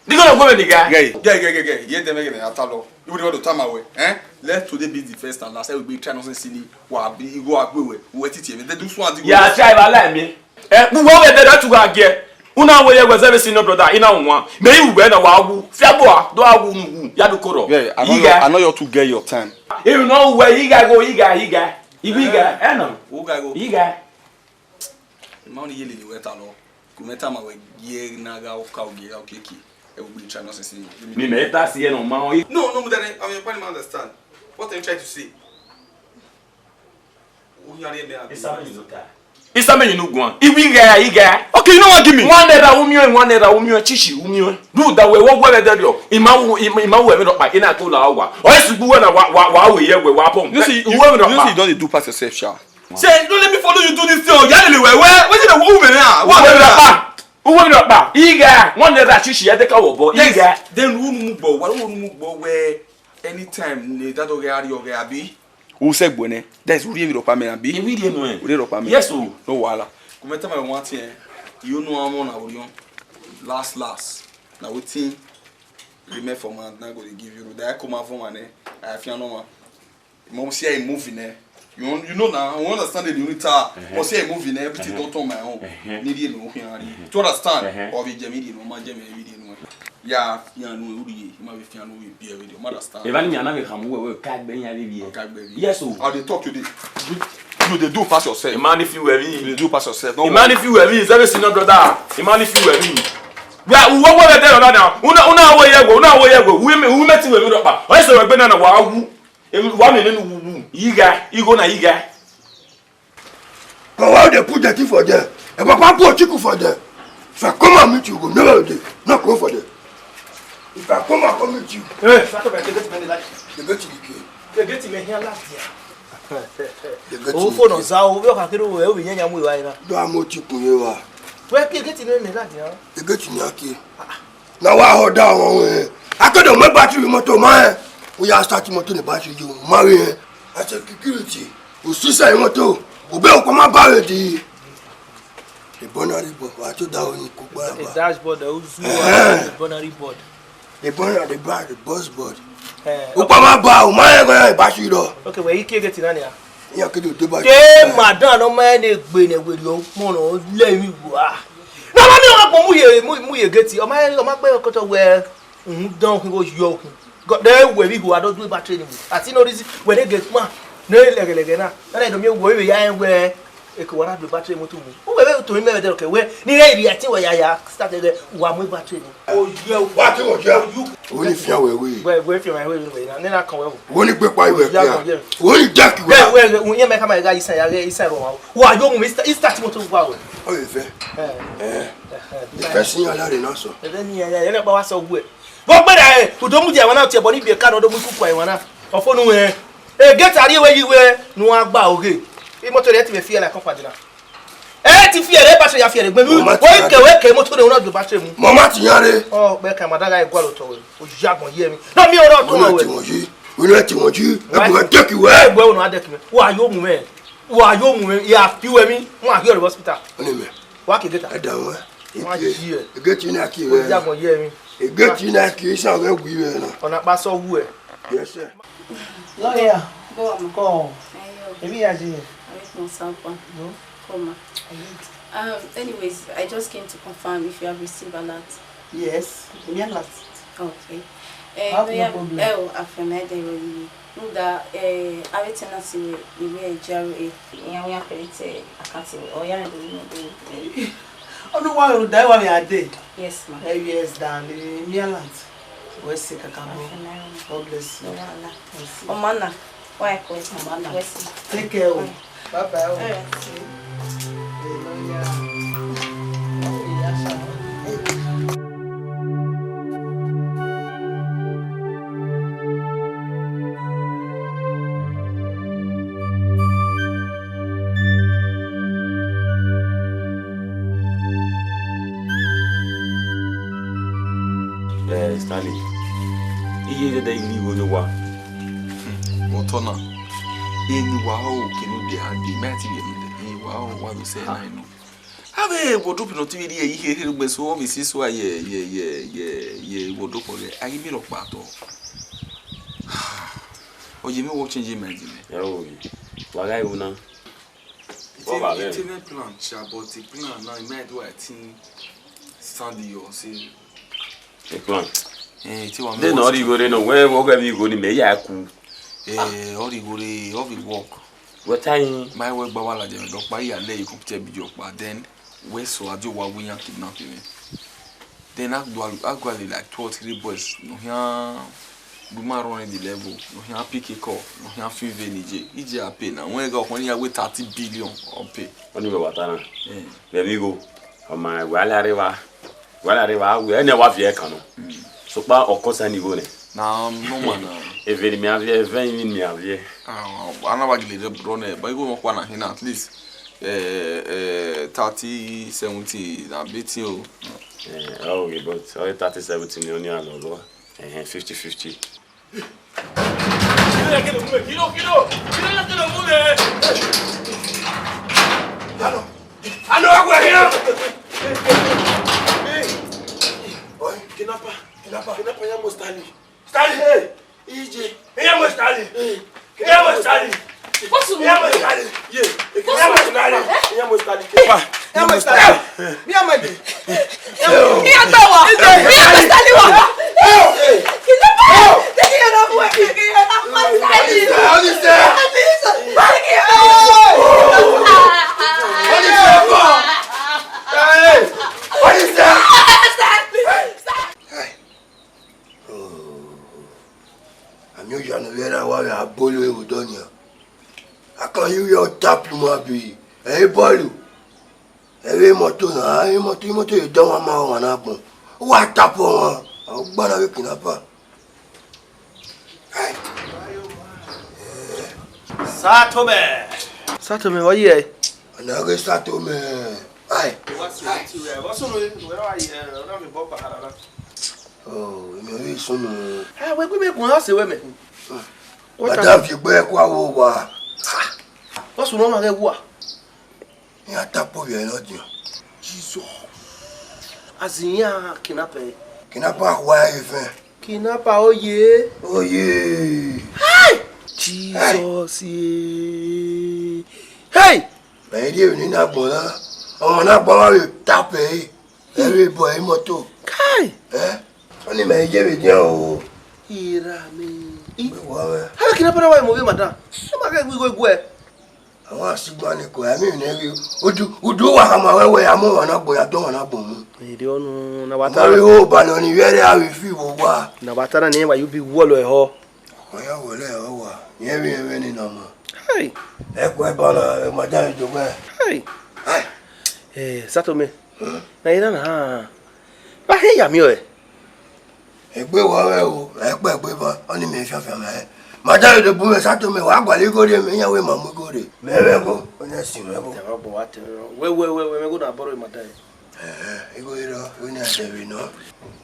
They gonna go many guy. Yeah. Yeah, them again after law. You want to time away, eh? Let today be the first and last. I will be trying to see what be go away. Wait it here. They do so. Yeah, try ba like me. We go there that to go again. Una we go service no brother. Ina one. Me you we na wa wu. Fiabo do awu nu. Ya do koro. Yeah, I know you to get your time. You know where he guy go, he guy. He guy. Eh no. Who guy go? He guy. Money yeli ni weta lo. Kumeta ma we ye na ga o ka o ge o keki. I will be trying to see. Me meta see no man. No, but then I mean, I understand. What are you trying to say? Who are you there? It's something you know go on. He guy. Okay, you know what give me? One that umio chichi umio. Do that way what there yo. Ima we me not by ina to la wa. O esi bu na wa we here we wa pom. You see, you don't do pass yourself, sha. Say, don't let me follow you do this thing. Yale where is the woman now? What Who not ba? He guy. One that chichi ya take our boy. He guy. Then who move bo? What who move bo where anytime that oge ari oge abi? Who say bone? That's really Europa me abi. We dey know. We dey Europa me. Yes o. No wala. Kumeta my one thing. You know am on our last. Now we think remain for man na go dey give you. That come out for man I feel no man. Mom see a movie ne. You know now, I understand the unit. Or say a movie ne everything don't on my own. Need no to understand or we jemi no man jemi video no. Yeah, no uri, ma be fian no we be video. Understand. Even me na be come we card ben ya be. Yes o. How they talk to the you they do pass yourself. Man if you were me. You do pass yourself. No man if you were me, is every single brother. Man if you were me. Yeah, what were there now? Una way go. We met we do pa. O say we gbe na wa wu. One in wu. You go na yiga. But why they put that thing for there? And papa put chicken for there. If I come and meet you, go never do. Not go for there. If I come and come meet you, Start up get me like. they get to the key. They get me here last year. They get O to phone the on key. za o we ka kere o we nyanya mu iwa ira. Do amo chicken yewa. We get me last year. They get to the key. Now I hold down one way. I could have my battery motor man. We are starting motor the battery you marry. I said security. We see say motor. We be come about the Benard board. I told that one cook The dashboard, the Uzu, Benard board. The Benard the bar, the bus board. We come about my battery door. Okay, where you get in here? Yeah, could do the battery. Ke madam no man e gbe ne we yo mo no le mi wo ah. No ma mi o po mu ye get o ma pe ko to we don ko yo ku. God there we we go do battery ni. Ati no reason we dey get man. No lege na. Na do mi wo we ya en we e ko wara do battery moto mu. O we we to me me dey we ni re ri ati we ya start dey wa mu battery ni o je wa ti o je o ni fi awe we fi my we na na kan we o ni pe pa iwe kia o ni jack we ye me ka ma ga isa ro wa yo mu start moto wa we o ye fe person ala re na so ni ya na ba wa so wu e bo gbe da o do mu je won na ti e bo ni bi ka no do mu ku kwa e won na ofo nu we get ari we yi we nu agba oge e moto re ti be fi e la kan padina ti fi ere ba se ya fi ere gbe mi o ke moto de won do ba se mu mama ti yare o pe ka madaga e gwa lo to we o jagbon ye mi no mi o ro to we o ni ti won ji e bu take we e gbe o no adek mi wa yo mu me ya fi we mi won a fi ore hospital oni me wa ke geta e da won wa ji e get ni aki o we jagbon ye mi e get ni aki sa we gu we na ona pa so wu e yes sir Lawyer, Go. Maybe I did. Anyways, I just came to confirm if you have received alert. Yes, alert. Okay. No problem. No, that everything that's in the Jerron. Yeah, we are creating a cat. Oh, yeah, Oh no, why would I want a day? yes, ma'am. Yes, down the alert. We're sick. God bless you. Oh, man, why call it Mana. Wesley? Take care. Bye bye. Alright. Stanley. Iye de ni wo no wa. Otona. Eni wa o kinu de andi mati bi mi de. Wa o wa be say nine no. Ave wodrop no TV de yi he gbe so o mi si so ye wodrop le. Ayi mi ro pa to. Oye mi wo change mind me. Yo. Wa ga iwu na. It's a plan, but the plan now, you might do a thing Sunday or say. E plan. Then all you go there no where we go ni me ya ku. All you go there, all the work. What time? My work bawala je do pa ya le ku picture video pa then we so ajo wa we yan kidnapping me. Then actually like 2 or 3 boys no here we ma run the level no here pick a call no here five NJ ije pay na when go when ya we 30 billion on pay. Oni go batana. There we go. On my wala river we any wa vie kan no. So pa okosa ni go ne. Na no man. Even me avie 20 mi avie. Ana wa gile run e ba go mo kwa na hin at least 30 70 na betin o. Okay, but all 30 70 million allo 50 50. Ano agwa here. Oi, kenapa ya mo Stanley? Stanley, EJ. Ya mo Stanley. Ya mo Stanley. Posso Ya mo Stanley. Ya mo Stanley. Ya mo Stanley. Ya mo Stanley. Mi amade. Mi atawa. Mi Stanley wa. Moto you don't want my one happen. What up on one? We can up. Satome, what ye? And I go start to me. Aye. What's on where are you? Oh, you soon. Ah, we make one house women. Madame, you break what? What's wrong with what? You tap of your not you. Jesus. Azinha kinape. Kinapa wife. Kinapa oye. Oye. Hey! Jesus. Hey! My dear, you not bona. On a bar you tap every boy moto. Kai! Only my dear with you. Ira me. How How kinapa na wa movie madam? Come on, we go. Àwọn àṣìgbọ́n ni kò ẹ̀mí ìnẹ́rí ojú wà kà máa wẹ́wẹ́ amóhàn náà bòyá tó wọn náà bò mú. Èdè ọ̀nù nàbàtà. Mọ̀rí ó bànú ni wẹ́rẹ́ àwìfì wò wá. Nàbàtà náà ní ẹ̀wà yóò bí wọ́ọ̀lù ẹ̀ họ. Ọ̀yá wọlé ẹ̀ wà yẹn bí ẹ̀rẹ́ ni nà mọ̀. Ẹ̀kọ́ ẹ̀ bá lọ ẹ̀mọ̀já ìjọba ẹ̀. Sátọ́mẹ́ na yìí náà bá hẹ́ yàmí ọ̀ ẹ̀. Ẹgbẹ́ wọ́ọ́rẹ́ o ẹ̀pẹ́ ẹgbẹ́ bá ọ́ ní mi fẹ́fẹ́ mẹ́. Màjá ìdòbú mi Sátọ́mẹ́ wàá gbàlẹ́ gòdè mi yẹn wé màmú gòdè. Mẹ́rẹ́ kó ó ní ẹ̀sìn rẹ̀ bọ̀. Wẹ́wẹ́wẹ́wẹ́ mẹ́kó náà bọ́rọ̀ ìmọ̀dá yìí. Ego iro ó ní àtẹ̀wé náà.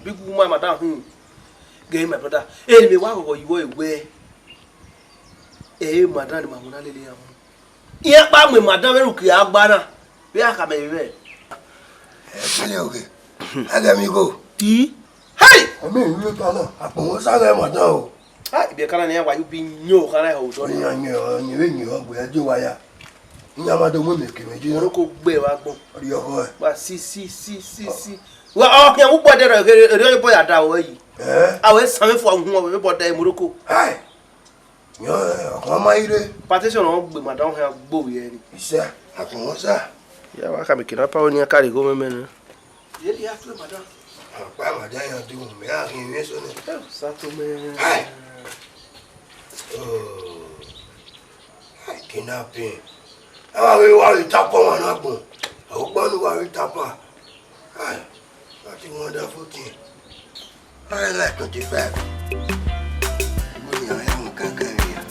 Bí kú máa madam gẹ́ my brother èyí mi wá kọ̀kọ̀ ìwọ ìwé madam ni màmú náà lélẹ̀ àwọn. Ìyẹn pa mi madam ẹrù kì í agbá náà bí àkàmẹ̀ yìí bẹ́ẹ̀. Kílẹ̀ òkè ẹgẹ̀mí kò. Ẹ̀mí ìlú kan náà àpò wọn sáré mọ̀tán o. Ibi ẹ̀ka náà ni ẹ̀wà yóò bí yín ò kára ẹ̀ òótọ́ ni. Ìyẹn ọgbẹ̀ ẹjọ́ wáyà. Ìyẹn amadu mú mi kìmẹ̀ jí náà. Orúkọ gbé wa gbọ́n. Orí ọkọ ẹ̀. Wá sí. Wá ọkùnrin àwọn púpọ̀ dẹ̀rọ̀ èrè ọ̀yọ́ bọ̀ yàda ọ̀wọ́ yìí. Àwọn ẹ̀sán mi fún àwọn ọmọ mi bọ̀ dẹ̀ ìmúrókò. Ọkàn ọmọ ire. Partition wọn gbé madam hàn gbòòwì ẹ̀ ni. Iṣẹ́ àpò wọn sá. Ìyá wa kàmi kìnnà pàwọn ní akárí gómìnà mẹ́rin. Yẹ́lì yá fún madam. Àpá àmàjá yẹn ti wù mí àárín ìwé sọ́nà. Sátọ́mẹ́. Kidnapping. Àwọn àwọn ìwà rí tápọ̀ wọn náà gbọ̀n. Àwọn gbọ́n ní wà rí tápà. Láti wọ́n dá fókè. Láì láì 25. Mo ní àwọn ẹ̀mú kankan rí ya.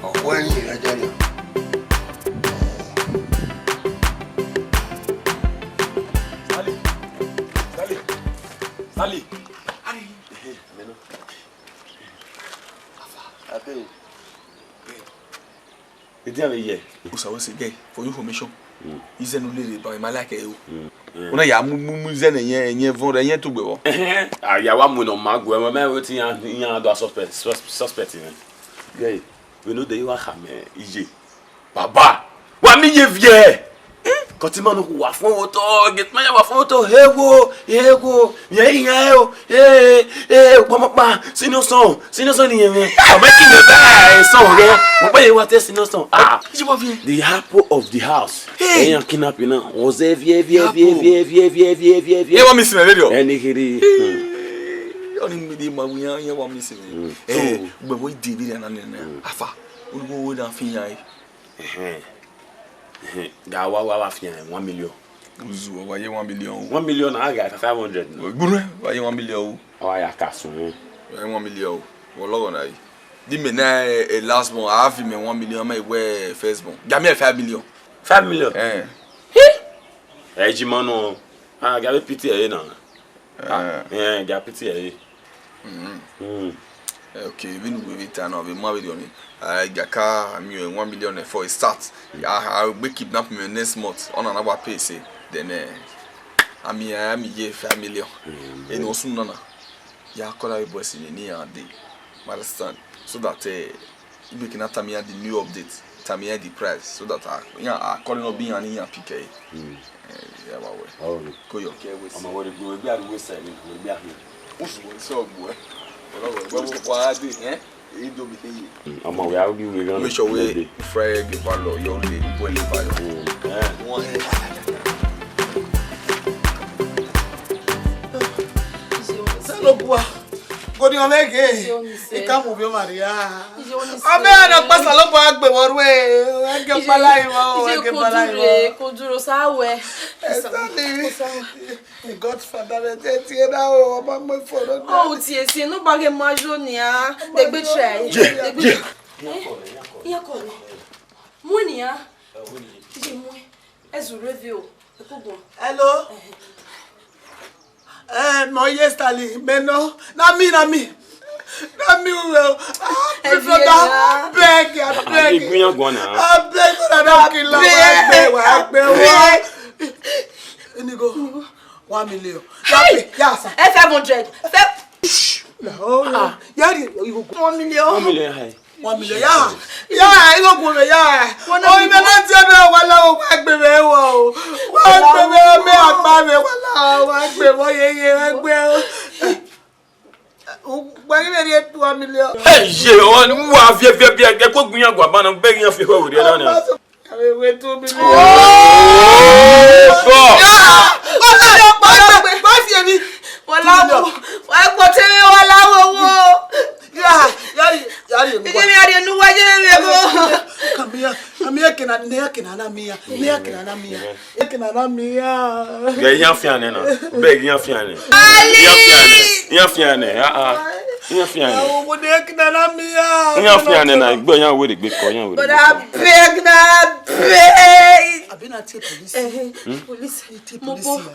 Ọ̀pọ̀ ẹ̀yìn ìrẹ́jẹ́ ni. Sally. It's only here. Usawasi guy for information. He's a nulli by my like you. Una ya muze na yen von yen to gbe wo. Ya wa mu no mago e ma wetin yan do suspect ni. Guy, we know dey wa xam ije. Baba, wa mi ye vie. Koti manu wa fun oto, get ma ya wa fun oto hewo, yen o. Pa senior son ni yen. O making the guy son re. Mo pe wa te senior son. The apple of the house. Eyan kidnapping na. O ze vie. Ye wa miss me radio. Eni kiri. Oni mi di ma wi yan wa miss me. Gbe wo di bi na afa. Olùgbò na fin yan. Ga wa fi 1 million. Uzu wa ye 1 million. 1 million na ga 500. Gburu wa ye 1 million. O ya kasun. 1 million. Wo logo na yi. Di me na last month I have me 1 million my we first month. Ga me 5 million. 5 million. Eji manu. Ga be pity e na. Ga pity e. Okay, even we turn of a married on it. Ga car me 1 million for a start. I will kidnap me next month on another pay say. Then I'm ye 5 million. And also nana. Ya call our boys in the near day. Understand? So that you can tell me the new update. Tell me the price. So that I calling up being an in PK. Yeah, well. Go your care with. I'm going to be at the west side. We'll be out here. So boy. Ọmọ we are we going. Make sure we fry the value your day when you buy your Salopua. Go di omege. Ikamu bi o Maria. Abe ana pa Salopua agbe woru e. Ege pala iwo. Kò dúró sáwẹ̀. The Godfather te na o ba mo foro. Oh, tie si no bage majonia. Degbe try. Degbe. Iya ko ni. Munia. Ti mu. Ezu review. Ekugo. Hello. No yesterday, Beno. Na me. Na me well. I beg. I beg for that killer. Inigo. 1 million. Yes. 500. Oh, you go 1 million. 1 million high. 1 million. Yeah, you go me. Yeah. Oh, you not tell me wala o agbe me wo. Wa agbe me agba me wala o agbe mo ye agbe o. Gba mi re 1 million. Hey, je on wa vie ko gbin agba na be yan fi ho ri na na. Wait to believe.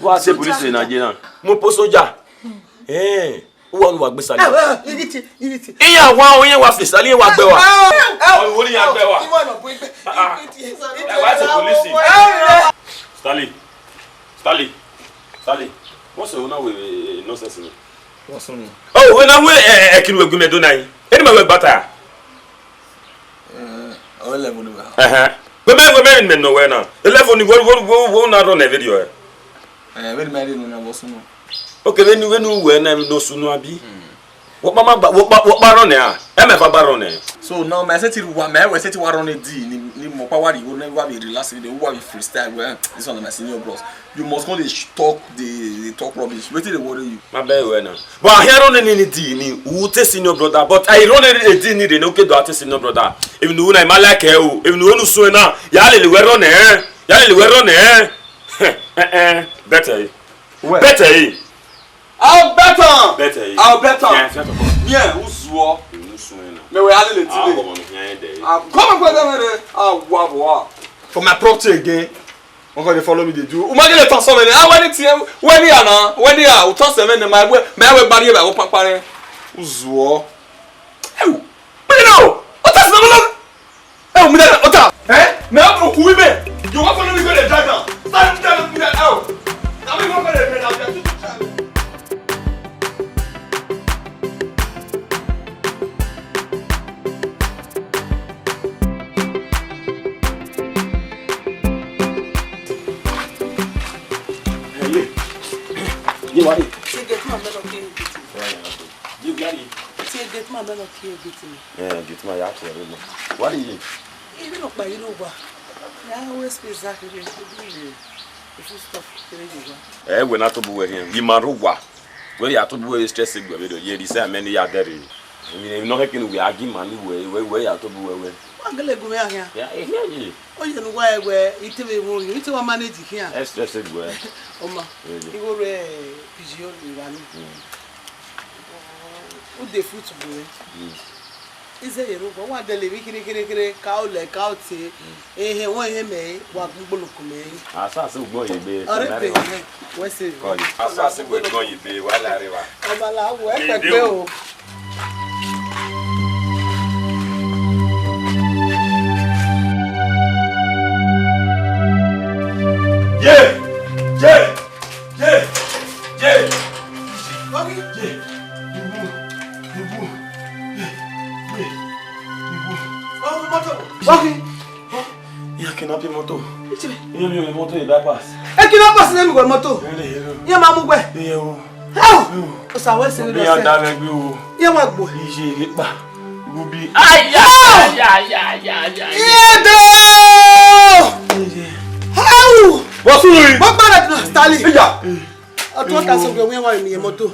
What's the police in Nigeria? Mopo soldier. Eh, Idowu Agbes Parliament. Iya wa oyin wa fi sali wa gbe wa. Wo ni agbe wa? What's the police? Stali. What's the one with nonsense? What's on? Oh, when I we kin we gume do nai. Eni ma we bata. O level ni wa. We men no we na. The level ni wo na run a video. We marry no na what's on? Okay, when you were no sooner abi. What baron there? MF baron. So now my set we set on a D ni mo power you never be relaxing the who be freestyle well. This one my senior bros. You must not talk the talk rubbish. Wait till they worry you. My bad we now. But here on any D ni who te senior brother but I run a D ni dey no okay do at senior brother. Even no na like e o. Even no so na ya le we run Better. Better. I'll bet Yeah, yeah, who's war? Me we alle le today. Come on, wow. For my property again. They follow me they do. Imagine the transform when you are now, when you are, transfer them my way barrier by open pare. Who's war? Hey, no. What is the oh, me that what? Me have who be? You want follow me go the dragon. Start tell me that out. Now we go go the dragon. You what? Get my man okay. You got it. Get my man okay. Yeah, get my yacht. What are you? You know by you know what? I always feel exactly if you stop We're not to be with him. You maruwa. Well, you have to be stressing with you. You say many are there. I mean, not making we argue money where you have to be away. I'm going to go here. Yeah, I hear you. Oh, you know why it will you to manage here. That's just it. Oma, you go pigeon run. Who the football? Is a room? What the living cow like out say, eh, one him, what Bulukume. I saw some boy, baby. What's it? I saw some boy, baby. While I river. Oh, my love, Yeah. You cannot be moto. You moto in bypass. I cannot pass them with moto. Yeah, Mamma. How? So I say, yeah, what boy? Ruby. How? What's wrong? What about Stanley? I thought I saw you want me a moto.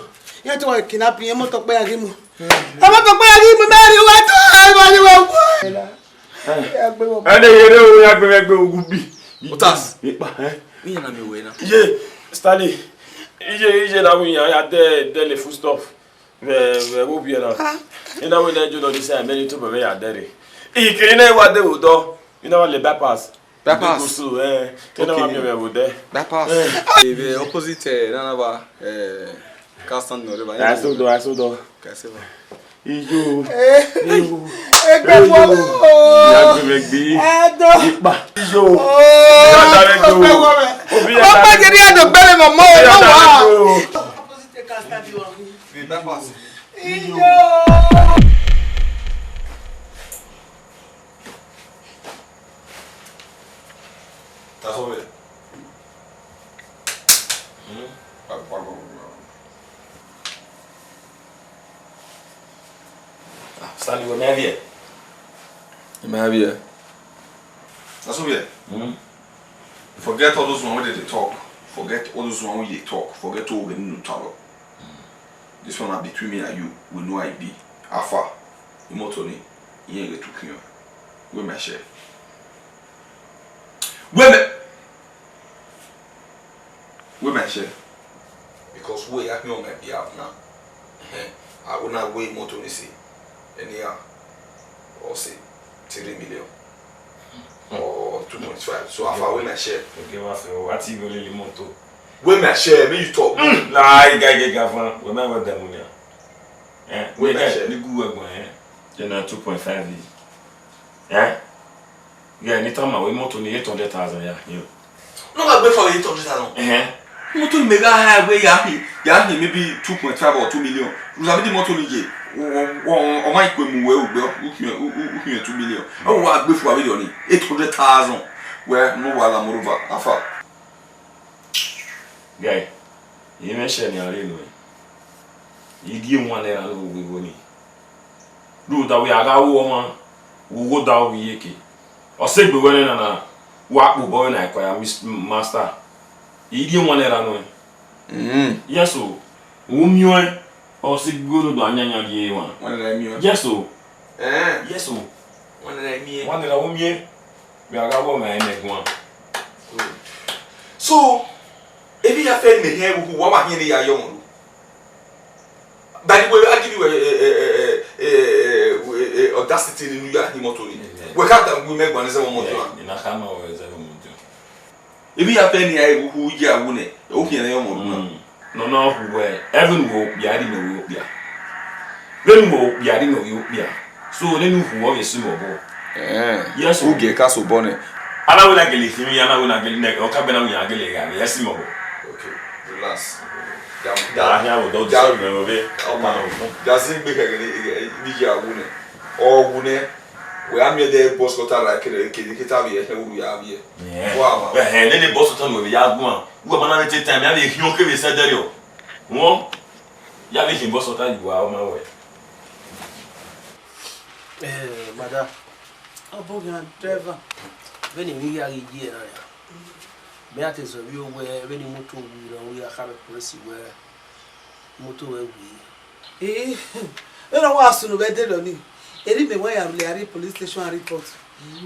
You have to kidnap your motor by him. I want to buy him, marry you. And you have to be. What else? Me and me way now. Yeah, Stanley. Ije na we ya de full stuff. We will be now. You know when they do not say many to be ya there. E kiri na wa de odo. You know what the bypass. Bypass. You know what me we there. Bypass. The opposite Nanaba Castle no river. I saw do. Kaseva. Ijo. Ya gbe gbe. Ipa. Ijo. Papa je ri ado gbere mo mo wa. Opposite Castle di wa. The bypass. Ijo. That's all it. Stanley, we have here. You may have here. That's what we are. Forget all those ones where they talk. Forget all those ones where they talk. Forget all the new talk. This one are between me and you. We know I be. Alpha. Imotoni. You ain't get to kill. We may share. We may share. Because we have no may be out now. I will not wait more to see. Any year. Or say 3 million. Or 2.5. So Alpha we may share. Okay, what's he going to moto? We may share. Me you talk. Nah, I get governor. We may want them money. We may share. The good one. Then 2.5. Yeah. Yeah, anytime we moto ni 800,000. Yeah. No, I wait for 800,000. Moto maybe I have way yahi maybe 2.5 or 2 million. Vous avez dit moto ni on might go move 2 million. Oh, what before we only 800,000. Where no wala moreover afa. Guy, you mentioned your real way. You give one there and we go ni. Do that we aga woman. We go down we yeke. Or say we went na work we boy na kwaya master. You give one there no. Yes so. Umyo or say go do anyanya die one. One there me. Yes so. Yes so. One there me. One there umye. We aga wo my neck one. So if you have friend me here who wa here ya young. By the way, I give you audacity in New York motor. We can't make one seven motor. In a hammer or 7 motor. If you have any idea who you are winning, open your motor. No, where even will be adding no Europe. Then will be adding no Europe. So then who always small. Yes, who get castle bonnet. And I will not get it, and I will not get it, or cabin, yes, more. Okay, relax. Doesn't make a winner. Or winner. We are made the boss got like a kid, who we are here. Wow, and then the boss will be out one. Who are not time, I think you can say that you. More Yavish boss of you are on my way. Madam, Oh, Bogan, driver. when you are here, me at is a real where any motor we are having policy where motor will be. Eh, when I was to better on it, it why I'm the police station report.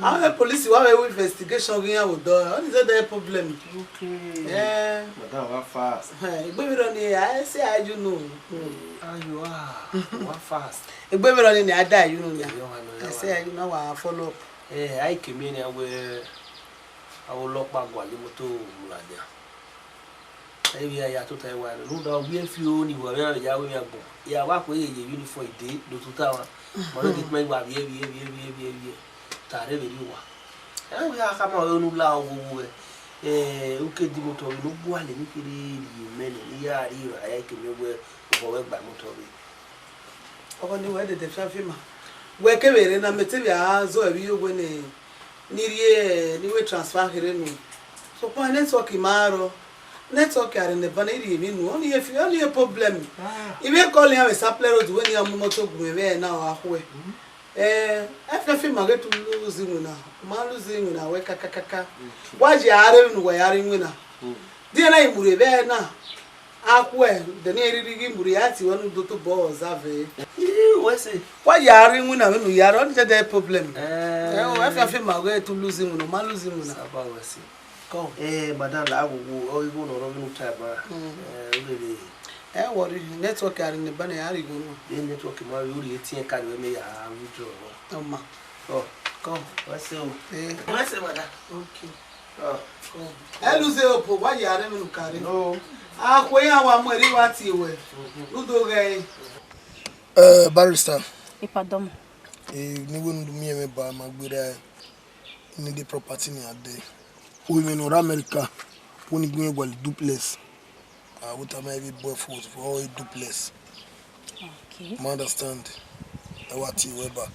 I'm a police investigation going with door. What is that problem? Okay. Yeah. Madam, what fast? Baby on here, I say I you know. Ah, you are. What fast? A baby on here, I die, you know. I say I know I follow up. I came in where I will lock back while the motor there. Maybe I have to tell you, no doubt we have few only were yeah, walk away a uniform day, do to tower. But it may be Tare very well. And we have come out on Lao. Okay, the motor, no one in the men, I can work by motor. Only where the traffic. Where came in a material, so you when a near transfer here. So, why network tomorrow? Network are in the vanity, only if you only a problem. If you call him a supply road when you are motor, we now are. After film, I get to losing winner. Man losing winner, wake a why you are even wearing winner? Dear name, Murivena. The near Muriati, one of the balls have a. What's it? Why you are in winner when we are on the problem? After film, I get to losing winner, man losing winner. Come. Madame, I will go on time. Really. What is network are in the banner? The network in my really 18 can we may withdraw. Oh, come. What's it? What's it, madam? Okay. Oh, I lose it. Why you are even carrying? No. Ah, where I am, where you are, you do gay. Barrister. Pardon. You wouldn't do me a bar, my good need the property near there. Women or America, when you go well, duplex. What am I boy for all duplex? Okay. I understand. I want you Weber.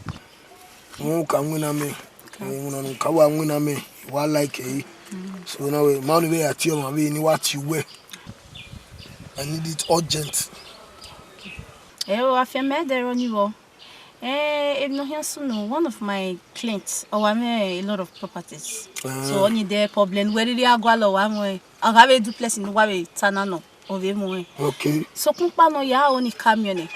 No can win a me. No can win a me. What like a so now, man, we are telling me what you wear. I need it urgent. Eu afirmei there on you. One of my clients, a lot of properties. So only their problem. Where did I go? I have a duplex in Wawe Tanano of Emo. Okay. So Kumpano ya only camion.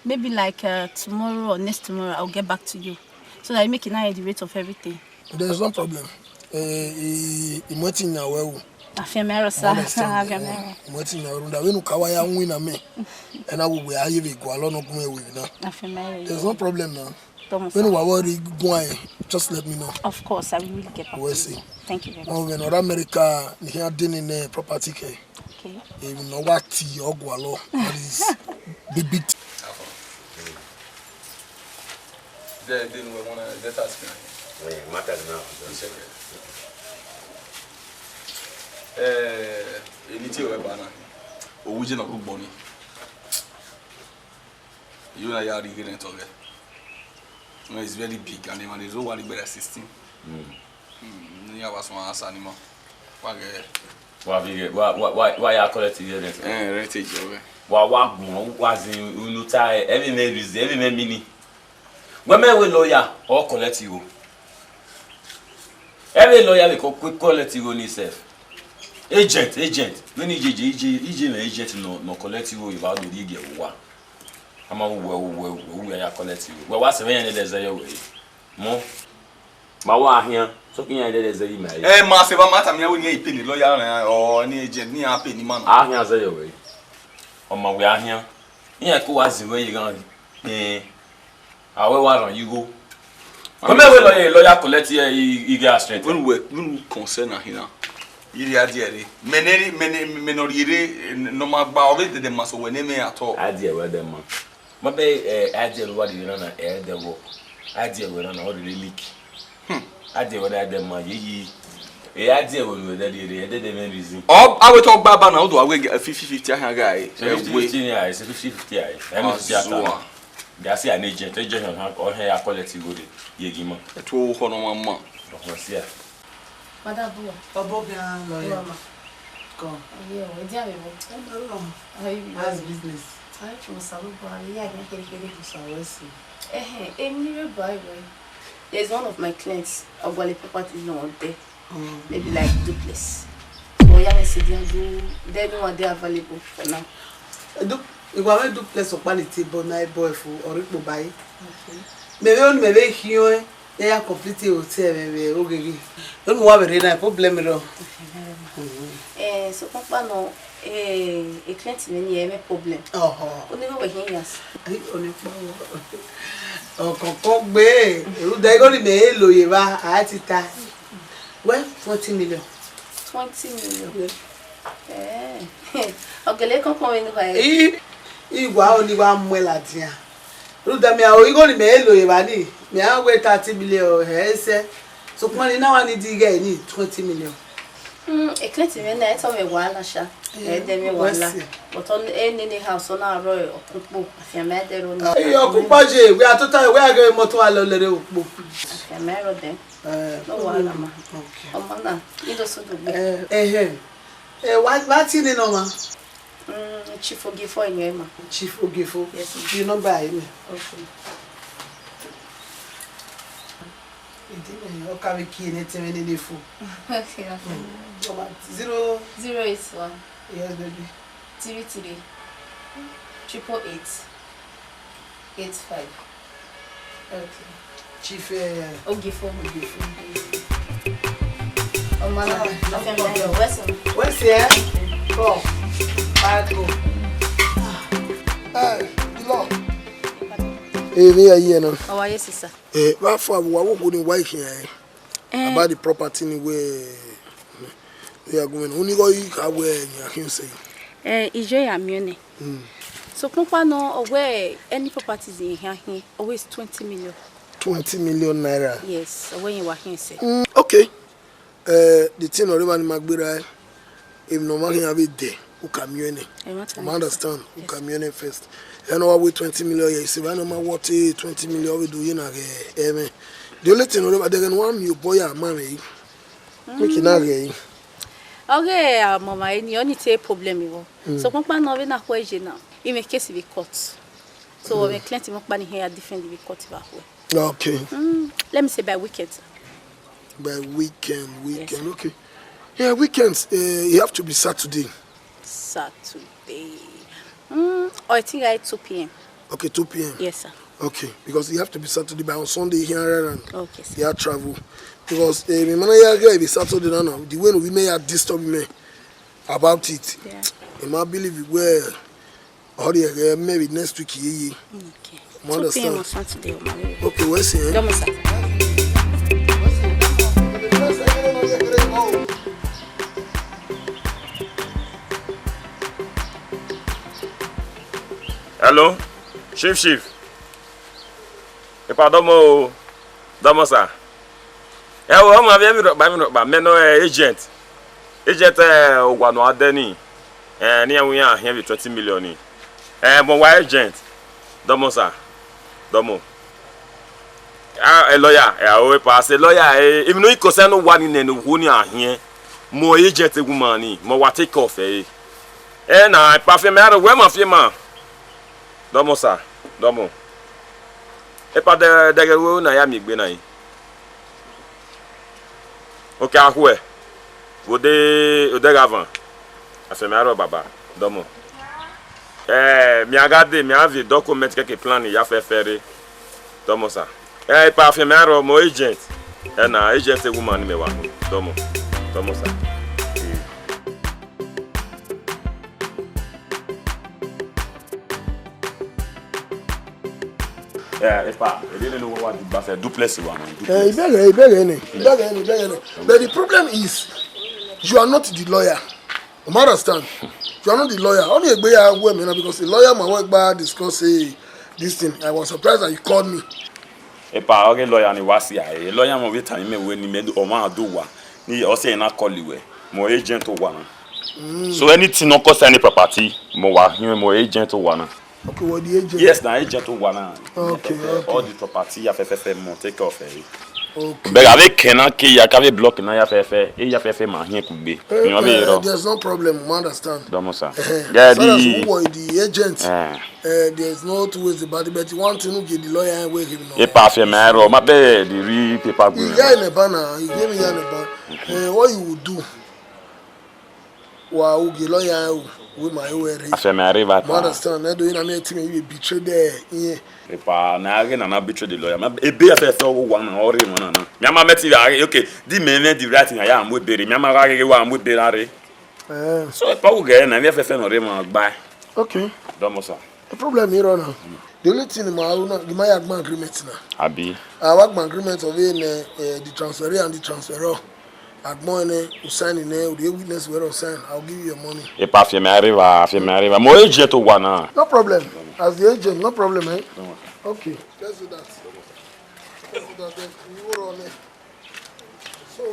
Maybe like tomorrow or next tomorrow, I'll get back to you. So that I make an idea the rate of everything. There's no problem. I'm waiting now. Afemero, sir. I'm waiting now. When you kawaya win a me, and I will be able to go along with now. There's no problem now. When you are worried, just let me know. Of course, I will really get back to you. Thank you very much. When North America, here dealing in property care. Okay. You know what tea or gualo. That is big big. They didn't want to let us know. Matter now. Anything we banana. Origin of good money. You and I are getting to it. It's very big and there's no one better 16. You have one as animal. Why are collecting it? Heritage. What was in Unutai, every man is every man mini. Women will lawyer or collect you. Every lawyer will quick collect you on himself. Agent. When agent no collect you about the league. I'm we are collecting. Well, what's the way there's a way? More. My here, so can I there's a email. Massive matter, me will pay the lawyer or any agent near pay the man. I hear the way. On my way here. Here, go as the way you're going. However, you go. Come here, lawyer collect here, you get straight. When we concern here. Iria diary. Many no ma bawe de maso we name at all. Idea where them man. Maybe idea what you know na the work. Idea we don't already leak. Idea whether them man ye idea when we the main reason. Oh, I will talk baba now do I get 50-50 guy. 50-50 is 50-50. I'm just they say an agent or here quality good. Ye give me. It will hold on 1 month. Yeah. Madam, lawyer. Come. yeah, we deal with How's business? I from Saluba, yeah, I can get there's one of my clients, Ogwale properties not there. Maybe like duplex. So yeah, I said they don't want they available for now. You want to duplex of quality, but my boy for or it will buy. Maybe here. They are completely hotel. Don't worry, no problem at all. So papa no a client many me problem. Only go here. Be. They go to me loyeva atita. Well, 20 million. 20 million. Okay, let's come in. Igwa only one mwelatia. Rudamia oigo ni me loyeva ni. Me a wait 30 million he so money now I need to get 20 million. A client me na eto me wala sha. Dem me wala. But on any house on our royal okupo afia there on. Okupo je we are total we are going moto alolere okupo. Afia mero dem. No wala ma. Okay. Omana Edo State. What in no ma? Chief Ogifo Iyemwen. Chief Ogifo. Yes. You number me. Okay. Okay, we Okay. 081. Yes, baby. 33 888 85. Okay. Chief Ogifo. Oh man, where's here? Go. Go. Law. Me a year now. Oh, yes, sir. What for? What would you wife here? About the property where we are going. Only go you can wear. I can say. Ije Amione. So, Papa no where any properties in here always 20 million. 20 million naira. Yes, when you were here, say. Okay. The thing already Magbira. If no man have it there, who Iyemwen. I understand. Who Iyemwen first. I know what 20 million. You say, I know what 20 million we do. You know, the only thing about they can want you boy and mommy. Make it not gay. Okay, Mama, you only take problem. So, Papa no we na question now. You make case be court. So we client mo pa ni here different we cut back. Okay. Let me say by weekend. By weekend, Yes. okay. Yeah, weekends, you have to be Saturday. Saturday. I think I 2 p.m. Okay, 2 p.m. Yes, sir. Okay, because you have to be Saturday by on Sunday here and Okay, sir. you have travel. Because me man here be Saturday now. The way we may have disturbed me about it. Yeah. I might believe it well. Or maybe next week. Okay. You 2 p.m. understand? on Saturday. Okay, what's here? Don't miss it. Hello, Chief. Domo sir. I'm agent. Agent Ogwano Adeni. Near we are here with 20 million. But why agent? Domo sir. Domo. A lawyer. I pass a lawyer. Even though you concern no one in the who are here. More agent woman. More take off. I parfum matter where my firma. Domo sir. Domo. Epa de wo na ya mi gbe na yi. Okay, ahwe. Ode gavan. Afemi aro baba. Domo. Mi agade mi avi document keke plan ya fe fere. Domo sir. Epa afemi aro mo agent. Na agent woman me wa. Domo. Domo sir. Yeah, if I didn't know what the buffet duplex one. But the problem is, you are not the lawyer. You understand? You are not the lawyer. Only a boy because the lawyer my work by discuss this thing. I was surprised that you called me. If I okay lawyer ni wasi a lawyer mo wait time me when ni made o ma do wa. Ni o say na call you mo agent o wa. So anything no cost any property mo wa mo agent o wa. Okay, what the agent? Yes, na agent o wa na. Okay. All the property ya fe mo take off Okay. But avec Kenan qui a qu'avec bloc na ya fait et ya fait ma rien couper. There's no problem, I understand. Dans ça. Yeah, the agent. There's no two ways about it, but you want to know the lawyer and where him know. Et pas fait mais ma be the real paper go. He got in a banner. He gave me in a banner. What you would do? Wow, the lawyer with my way. I fait mais arrive à. I understand. I do in a team you betray there. Yeah. Et pas na rien na betray the lawyer. E be fait one or one na. Me ma meti okay, di me di writing ya am we bere. Me ma ga ge wa am we bere. So e pa wo ge na me fait no re ma gba. Okay. Domo ça. The problem here now. The only thing my agreement now. Abi. I work my agreement of the transferee and the transferor. Agmone, you sign in there, the witness will sign. I'll give you your money. Et pas fait mais arrive. Mo agent o wa na. No problem. As the agent, no problem, eh? Okay. Let's do that. Let's do that. Then we will on it. So.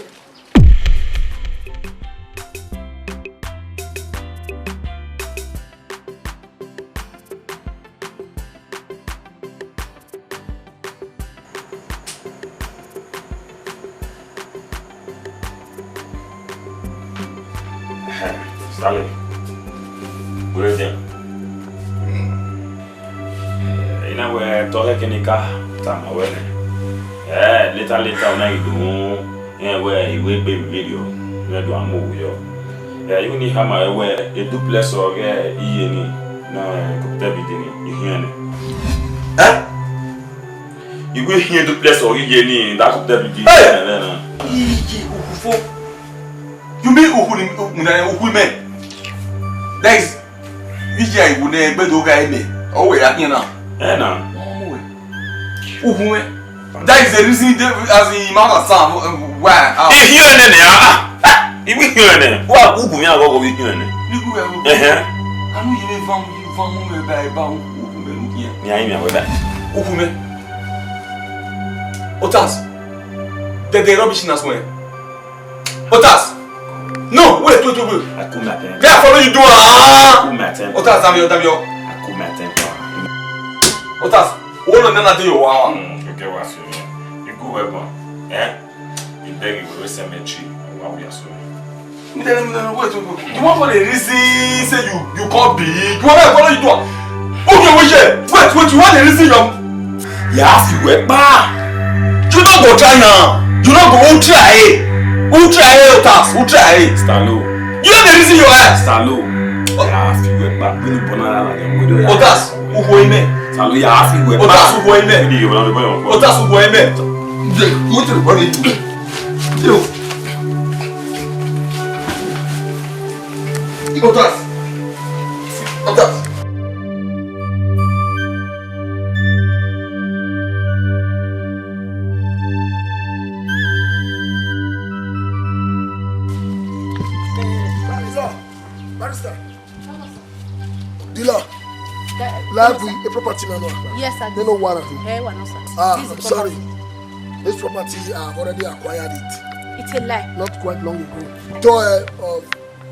Sally. Good evening. Ina we toke kenika tama we. Later na idu we iwe be video. Na do amu yo. You ni hama we a duplex or iye ni na kopta bidini ihiane. You go here duplex or iye ni da kopta bidini na. Iji ukufo. You mean Ukhu me? That is Vijay would never do guy me. Oh, wait, I can't now. Ukhu me. That is the reason as the mother son. Why? If you and if we hear what Ukhu me go with you. I know you found me by bound Ukhu me. Yeah, with that. Ukhu me. Otas. The rubbish in us way. Otas. No, wait. I couldn't attend. Yeah, follow you do. Otas, Damio. I couldn't attend. Otas, all of them are doing wow. Okay, what's you go weapon. You beg you cemetery. What we are so. Wait. You want for the reason say you can't be. You want to follow you do. Okay, wait, you want to listen, young? You have to work back. You not go try now. You not go try. Who try Otas? Who try? Stalo. You have to listen your ass. Stalo. You have to work back. We need banana. Otas, who go in there? Stalo, you have to work back. Otas, who go in there? Otas, who go in there? Go to the body. Otas. Barrister. Dealer. Library, a property manual. Yes, sir. They know warrant. I'm sorry. This property, I've already acquired it. It's a lie. Not quite long ago. Though,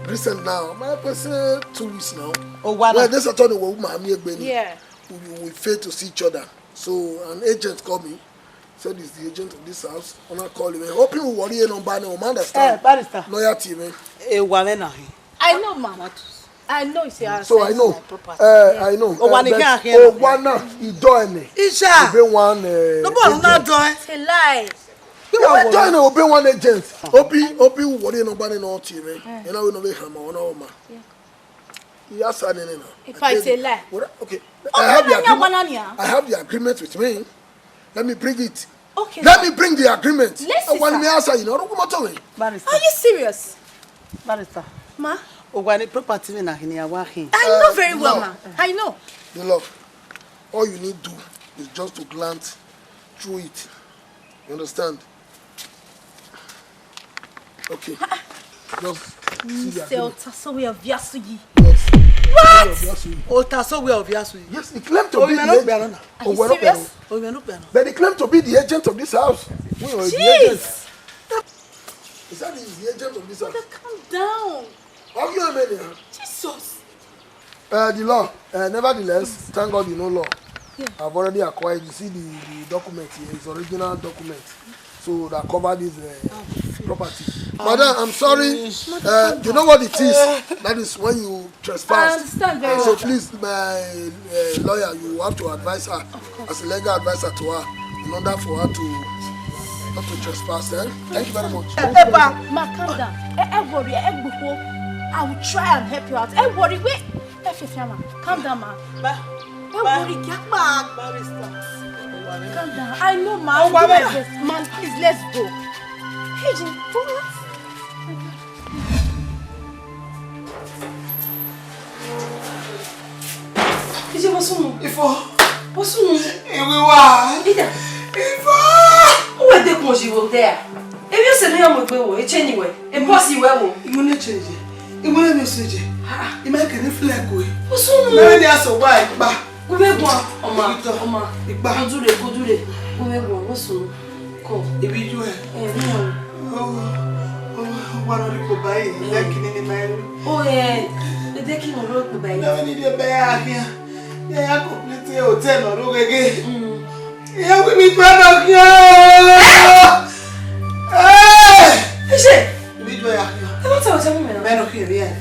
recent now, my person 2 weeks now. Oh, wow. Well, this attorney will Yeah. We failed to see each other. So an agent called me. Said he's the agent of this house. When I call him, hoping we worry no man, understand. Barrister. Loyalty, man. I know, Mama. I know it's your So I know. I know. Isha. One. No one not doing. It's a lie. Join obey one agent. Opi worry no man no team. You know we no be hammer or no man. Yes, I know. If I say lie. Okay. I have the agreement with me. Let me bring it. Okay. Let me bring the agreement. Listen, When me answer, you know, Barrister. Are you serious? Barrister. Ma? When property in a working. I know very well, ma. I know. The love. All you need to do is just to glance through it. You understand? Okay. Just see the agreement. Yes. Yes, he claimed to be the agent. Are you serious? But he claimed to be the agent of this house. Jeez! He said he's the agent of this house. Calm down. How you mean? Jesus. The law. Nevertheless, thank God you know law. Yeah. I've already acquired. You see the document here, it's original document. So that cover this property. Madam, I'm sorry. You know what it is? That is when you trespass. I understand very well. So please, my lawyer, you have to advise her as a legal advisor to her in order for her to not to trespass. Thank you very much. Ma, calm down. I will try and help you out. Hey, worry, wait. Calm down, ma. Calm down. I know, ma. Man, please, let's go. Hey, Jim, for what? Ije, what's wrong? What's wrong? Ida. Who are they going there? If you say no, I'm change anyway. Impossible. You will change. You will not change. You make a flag away. What's wrong? Now there's a white back. We make one. Oma. Go do it. We make one. What's wrong? Go. If you one of the buy decking in my room. Oh yeah. The decking on road to buy. Now we need a bear here. Yeah, I complete the hotel or look again. Yeah, we meet one of you. Hey! You meet where I don't tell me. Man, okay, yeah.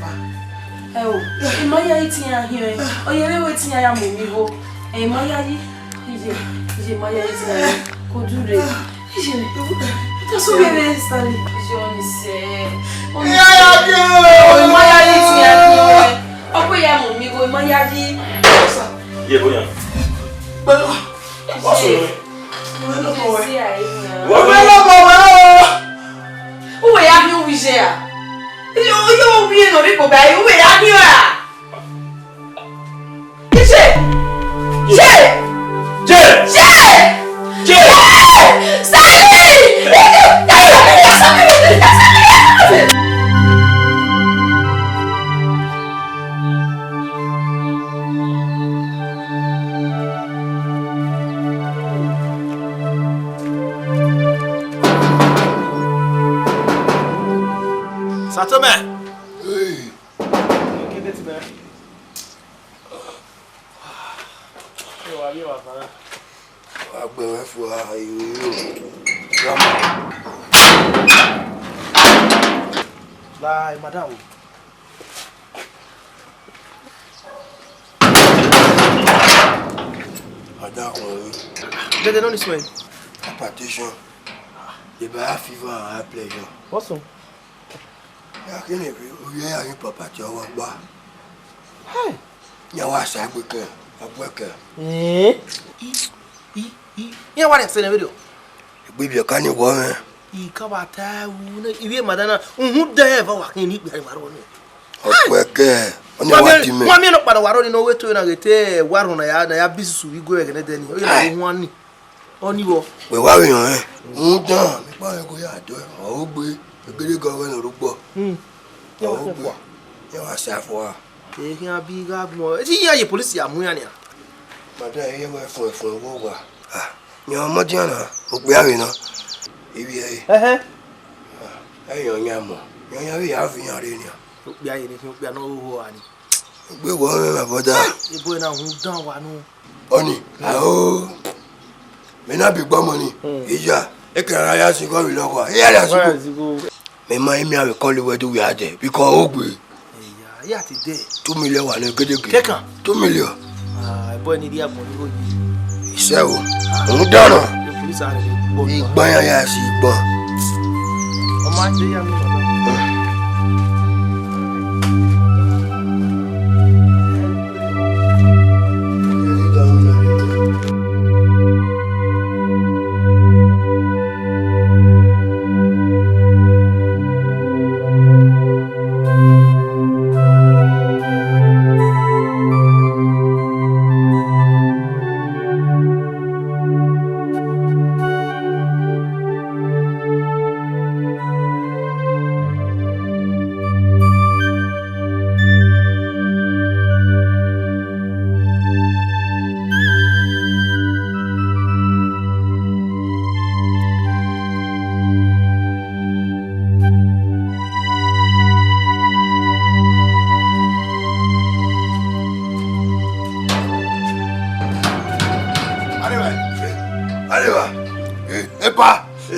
Oh, in my eating here. Oh, you're waiting. I am with you. And my is my eating. Go do it. That's what we study. John say. Oh, my eating here. Oh, we are with me. Go, my yadi. Yeah, boy. What's wrong? Who are you with here? You be no people by you. Where are you? Satome. Hey. Give it to me. Bye, madam. They don't this way. Partition. The bad fever and high pleasure. What's on? Yeah, can you hear your papa to your bar? Hey. You are a worker. A worker. Yeah, what I said in the video. Baby, can you go in? He cover time. You Madonna. Who dare ever walk in? A worker. One minute, but I don't know where to get one. I have business we go again. Then one. On you. We worry on it. Done. Go out. Oh, boy. The good governor of the book. You are savoir. They can be more. See, your police are Muania. But I am for over. Your Madonna, we are in a. Hey, young Yamo. You have your area. We are no one. We were about that. You go now, who don't want to. Only, oh, may not be money. Yeah, I can ask you go below. Yeah, may my email call you where do we are there because we. Yeah, today 2 million. One good. Take 2 million. I bought an idea for you. So, who done? The police are big buy a see, but. Oh, my dear.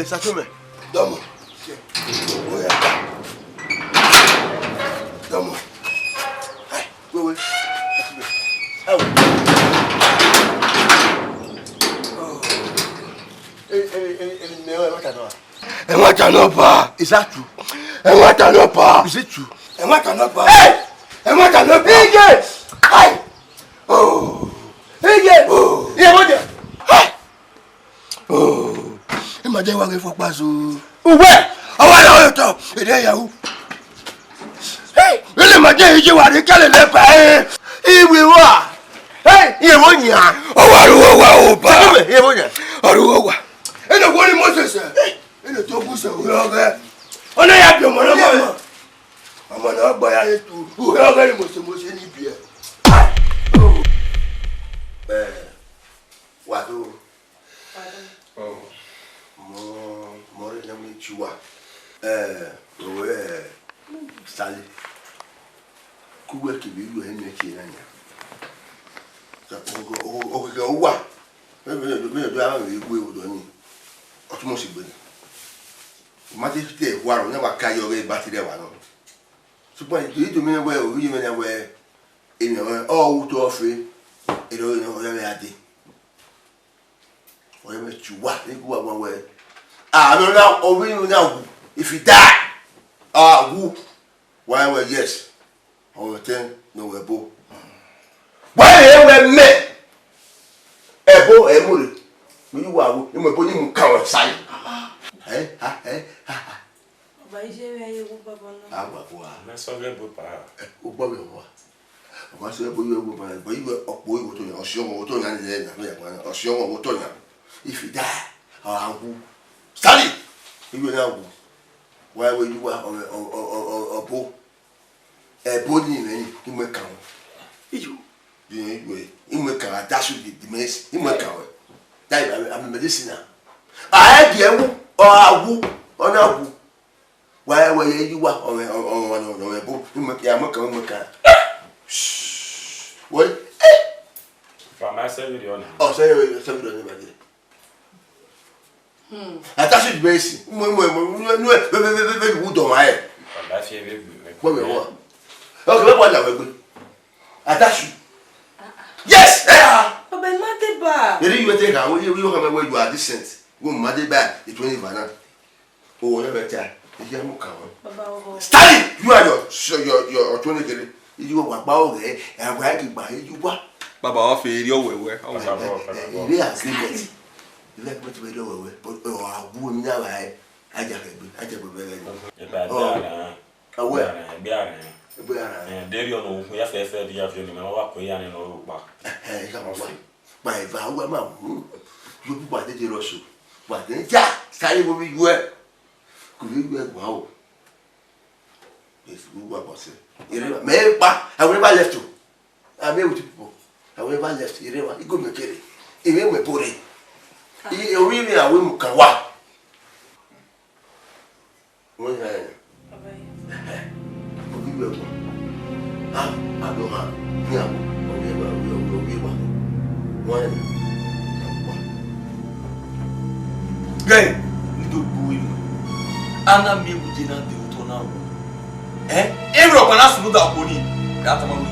Satume, domo. Oya. Domo. Hey, go away. Satume. Oh. Is that true? Is it true? Hey! Hey! Oh. Hey! Oh. Yeah, what there? Hey! Oh. Imagine what we for pass. Where? I want to talk. Hey! Really, imagine you are the calendar. Here we are. Hey! Here one year. Oh, here one year. Oh, and the one Moses. And the top was okay. On a happy one. I'm an boy. I to who are very much any beer. What? Oh. More than me, Chua. Sally. Could work if you and make it. Oh, go what? Maybe we would only automatic. Matic, one never carry away battery one. Suppose you to me where we even aware in your all to offer it. You don't know whatever I did. Whatever you want, you go one way. I don't know, or we know if you die. Who? Why were yes? Or 10 no ebo. Why ever met? Ebo, ebo. You are, you may put him cover side. Eh? That's all good, Papa. Once you were a show if you die, study. You will know why were you a bow? A body in my count. You may come, that should be the mess in my count. I'm a medicine. I had you or woo or no. Why were you on a book? You make a mucker. What? From my video. Oh, say something. I touched it basic. Who don't I? That's your baby. What we want? Okay, what are we good? I touch you. Yes! Baba, Madeba. You take away, you come where you are decent. Go Madeba, it 20 banana. Oh, never tell. Study! You are your 23. You are about there, and where you buy you what? Baba, I'll feel your way. They are sleeping. You like what we do, but oh, I wouldn't know I just and there you know, we have to have you know, and all back. My vow, you bought the Jerosu. But then, yeah, study where you were. Could you work wow? Yes, we were bossy. I will never left you. I met with people. I will never left you. You go make it. Even with Puri. You really are women can walk. When I will I don't have. Yeah, we will be one. Gay, little boy. Anna me with dinner the Utona. Every one has to do that pony. That man will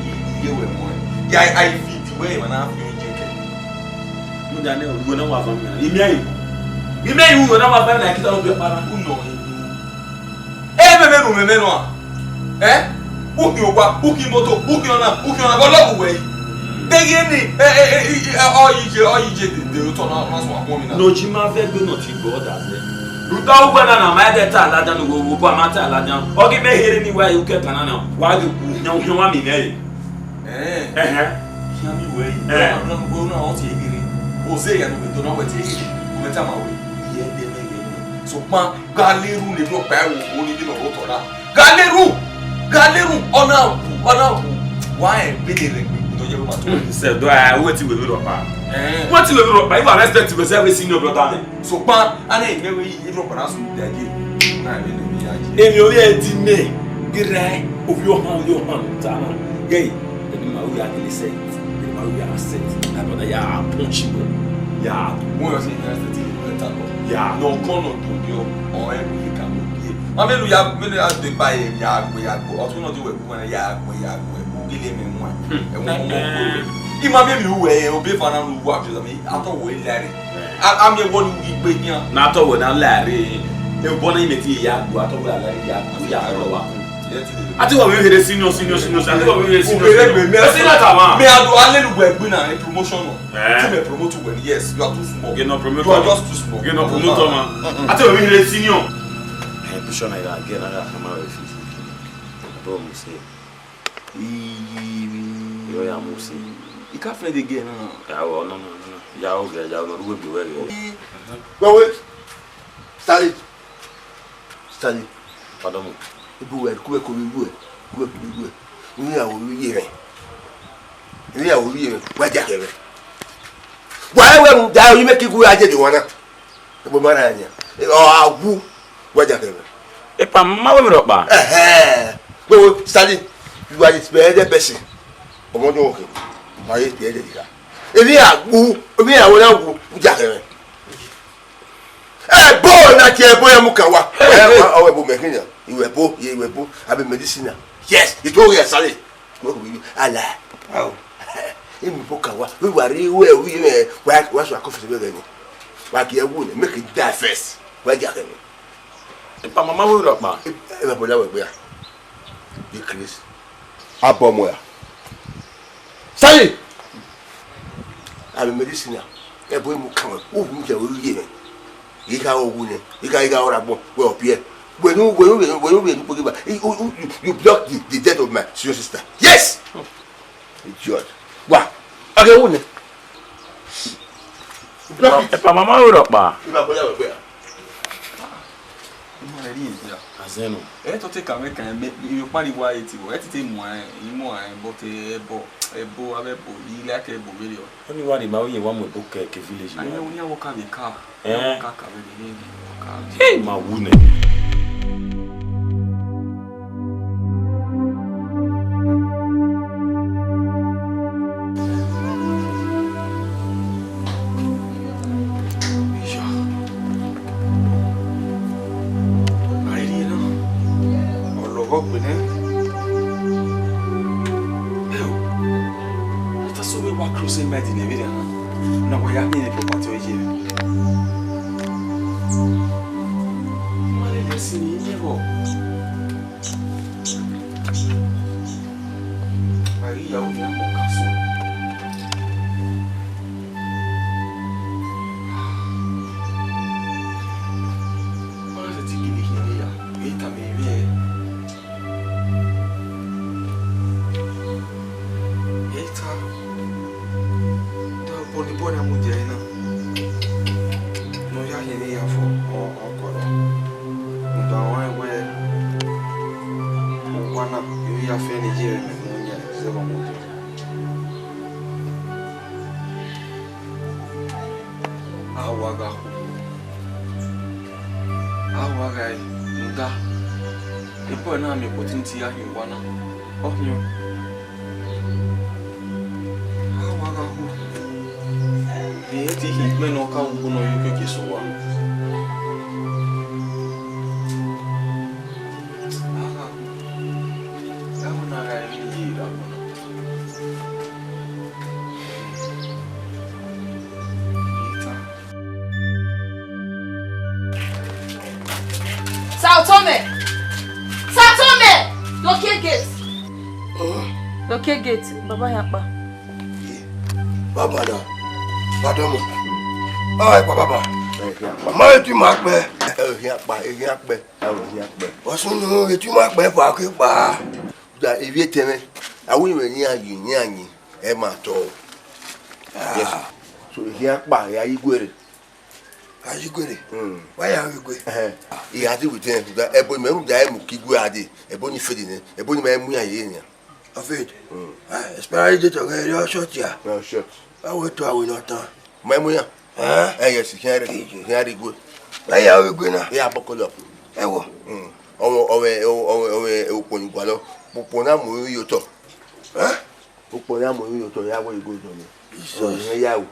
hear one. Yeah, I feed the way when I'm feeling jacket. You don't know, you know what I'm saying. You may you know what I'm like. Don't be a man who know him. Every man, eh? Book your work, booking motor, booking on a love away. They get it. All you did, the Utona was one woman. No, Jima, very good not to go that. Without one and a mother taladan will go matter ladan, or give me here anywhere you get another. Why you know you want me there? Yummy way. I'm not going out here. Jose and we don't know what it is. Yeah, they may be. So, man, Galiru, they don't buy only in a rotor. Galiru, honor. Why be the said, do I wait with little papa? What's a little papa? I respect to every senior brother. So, man, I ain't very little pronounce that game. In your day, get right of your hand, Tana. Gay, the Maria said, the Maria said, I'm not a yard punchable. Yeah, more than that. Yeah, no corner to you or every can be. I mean, we have many as they buy a yard, we are go out to do it when a yard, we are going to give one. If my baby will be for who watches me, I thought we Larry. I'm the one who be here. Not over than Larry. The bonnet in the yard, what over Larry. I think we will senior. I think we will senior. Me I do a little bit a promotion. To promote when yes, you are too small. You are not promoter. You are just too small. You are not promoter, man. I think we will senior. Pushon I again. I come out with you. Don't say. You are Musi. You can't find again. No. You are okay. You are not going to be well. Go wait. Study. Pardon. Ibu kuwe ni awo wi waja kebe wa da yi make ku aje di wona ebo mara anya awu waja kebe e pa ma we ro pa go study you are the person omodo oke ma ye tie de dika ebi awo na wu waja kebe bo na tie bo ya mukawa o ebo mekinya Iwepo, I've been medicine. Yes, it will be a salad. Allah. Oh, in Bokawa, we were where we were, was a coffee with like you would make it die first. Why, Jack? Mamma will up, ma. You Chris. Up on where? Say, I'm a medicine. A boy will come. Oh, will give it. You can't win it. You can't go out well, Pierre. When you block the death of my sister. Yes! Idiot. What? Okay, wouldn't it? If Mamma will up, ma. Azeno. To take a make and make you party white, what to take more, but a bow, you like a bow. Only one with book a village. I know you walk on the car. Hey, my woman. What a so we walk close in my dinner. Na we ya ni le property o je. Ma le si ni ni bo. Maria o ya mo Counsel. Ona se tikili ni ya. Eta me vie. Eta. Da boni amujena. No ya ni ya fo o koro. Nda wa we. Wana yo ya fe Nigeria ni ya zero mo. Awaga. Awaga nda. Ipo na mi potinti ya hiwana. Ohyo. Awaga hu. Ni eti hitme no ka uno yuko kisowa. Aha. Samu na ga ni ira bona. Satome! Loke gate. Loke gate. Baba yapa. Baba da. Padomo. Ay baba. Mama tu ma pe. Eyan pe. Osun no tu ma pe pa ke pa. Da ewie teme. Awu ni ni anyi e ma to. Yes. So eyan pa ya igwere. Ayigwere. Why are you going? He had it with him. Ebo me da mu kigwe ade. Ebo ni fede ne. Ebo ni ma mu aye ni. Afed. Expiry date of your short ya. No short. I will to I will not turn. My mu ya. Yes, here go. Why are you going now? Yeah, buckle up. Ewo. Owe oponi gwalo. Popona mu yo to. Popona mu yo to ya wo go to me. So ya wo.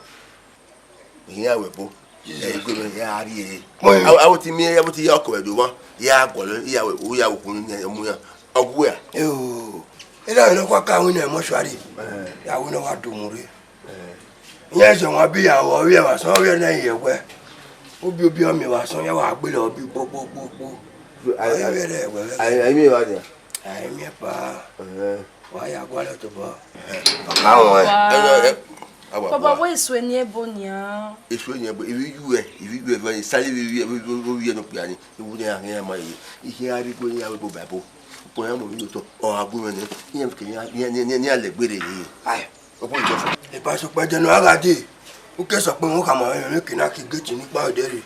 Ya wo po. Ya ari awo ti mi awo ti yako edo won ya golo iyawe o ya okun ni emu ya ogwu ya ila no kwa ka won e mosuari ya won wa dumure yen se won bi yawo wi e wa so wi na yewe obi o mi wa so ya wa gbe lo bi popo ai mi wa ni ai mi pa wa ya gwa lo to bo Baba, where is when you bonia? It's when you very sally, we no piano. You wouldn't have my here going out of Babel. Or a woman, near the wedding. Aye, a pass of by the Nagadi. Who cares upon Mokama and looking at getting it by dairy?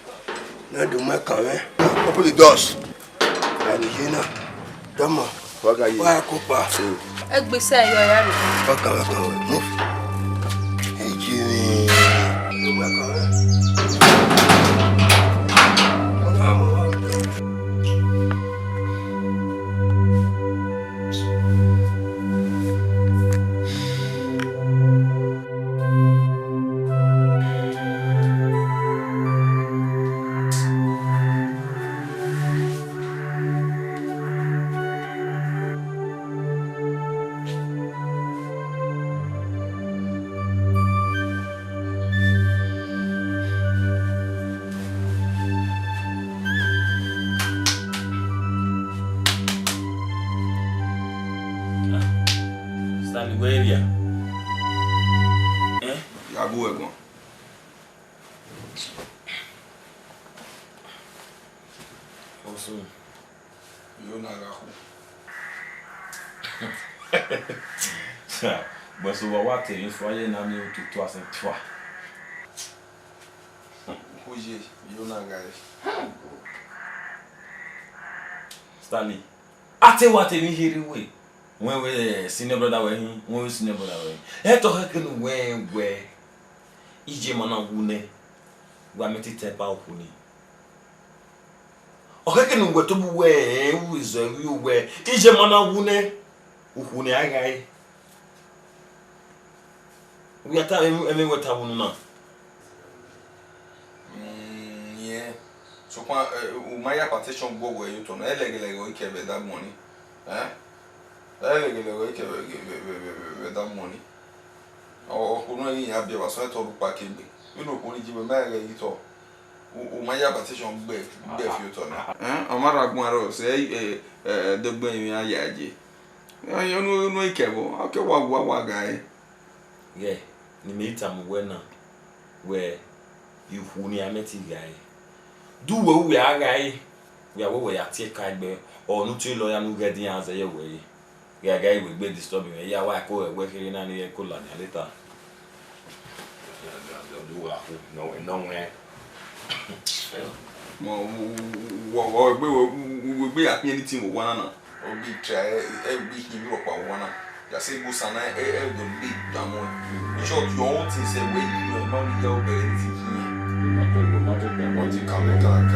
Not do my comment. Open the doors. And you know, Dama, what are you? Why, Copa? Egbe say you are move. But so what you for you na me to twice and twice. Hoje, you na guys. Stanley. Ate what you hear we. When we senior brother when we senior brother when. E to haken when where ije mana hune. Wa meti tepa okuni. O haken we to bu we who is you where ije mana hune. Uhune agai. We are telling what I want now. Yeah. So, my partition go where you turn elegant give that money. Elegant give that money. Or who know you have your sweat or packing me. You know, only Jimmy Mary, you talk. My petition be future now. Amara Guaro say, the baby, Yaji. You know, cable. Okay, what guy? Yeah, the meantime, where you who near met guy. Do what we are, guy. We are where I take kind or no two lawyer no get the answer your way. Yeah, guy will be disturbing me. Yeah, why go working in any color later. Nowhere. We'll be at anything one or be try every hero or one. Just say, go sana, don't be done. Short your own things away, you know, not go by anything here. What you come and come.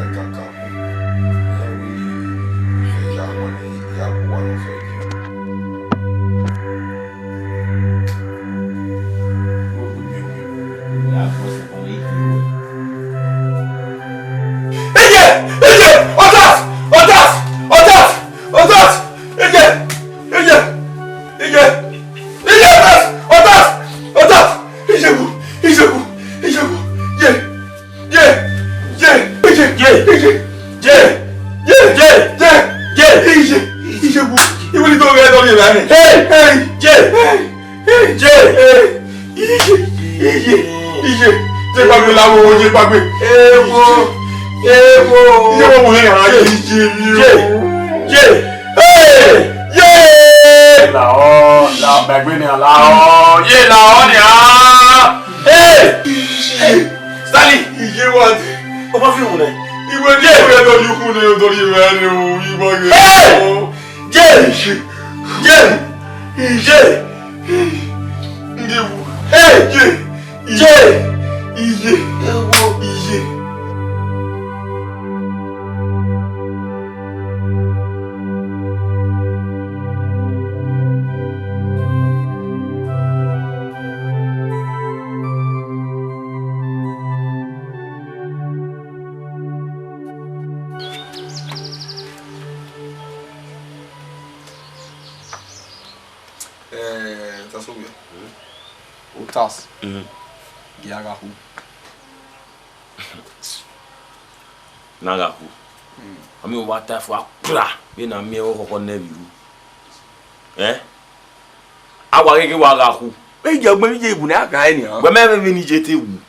Utas. Yagahu. Nagahu. I mean, what that for? Being a mere on never. Eh? I want to get Wagahu. When you're going to be a guy, whenever we need you,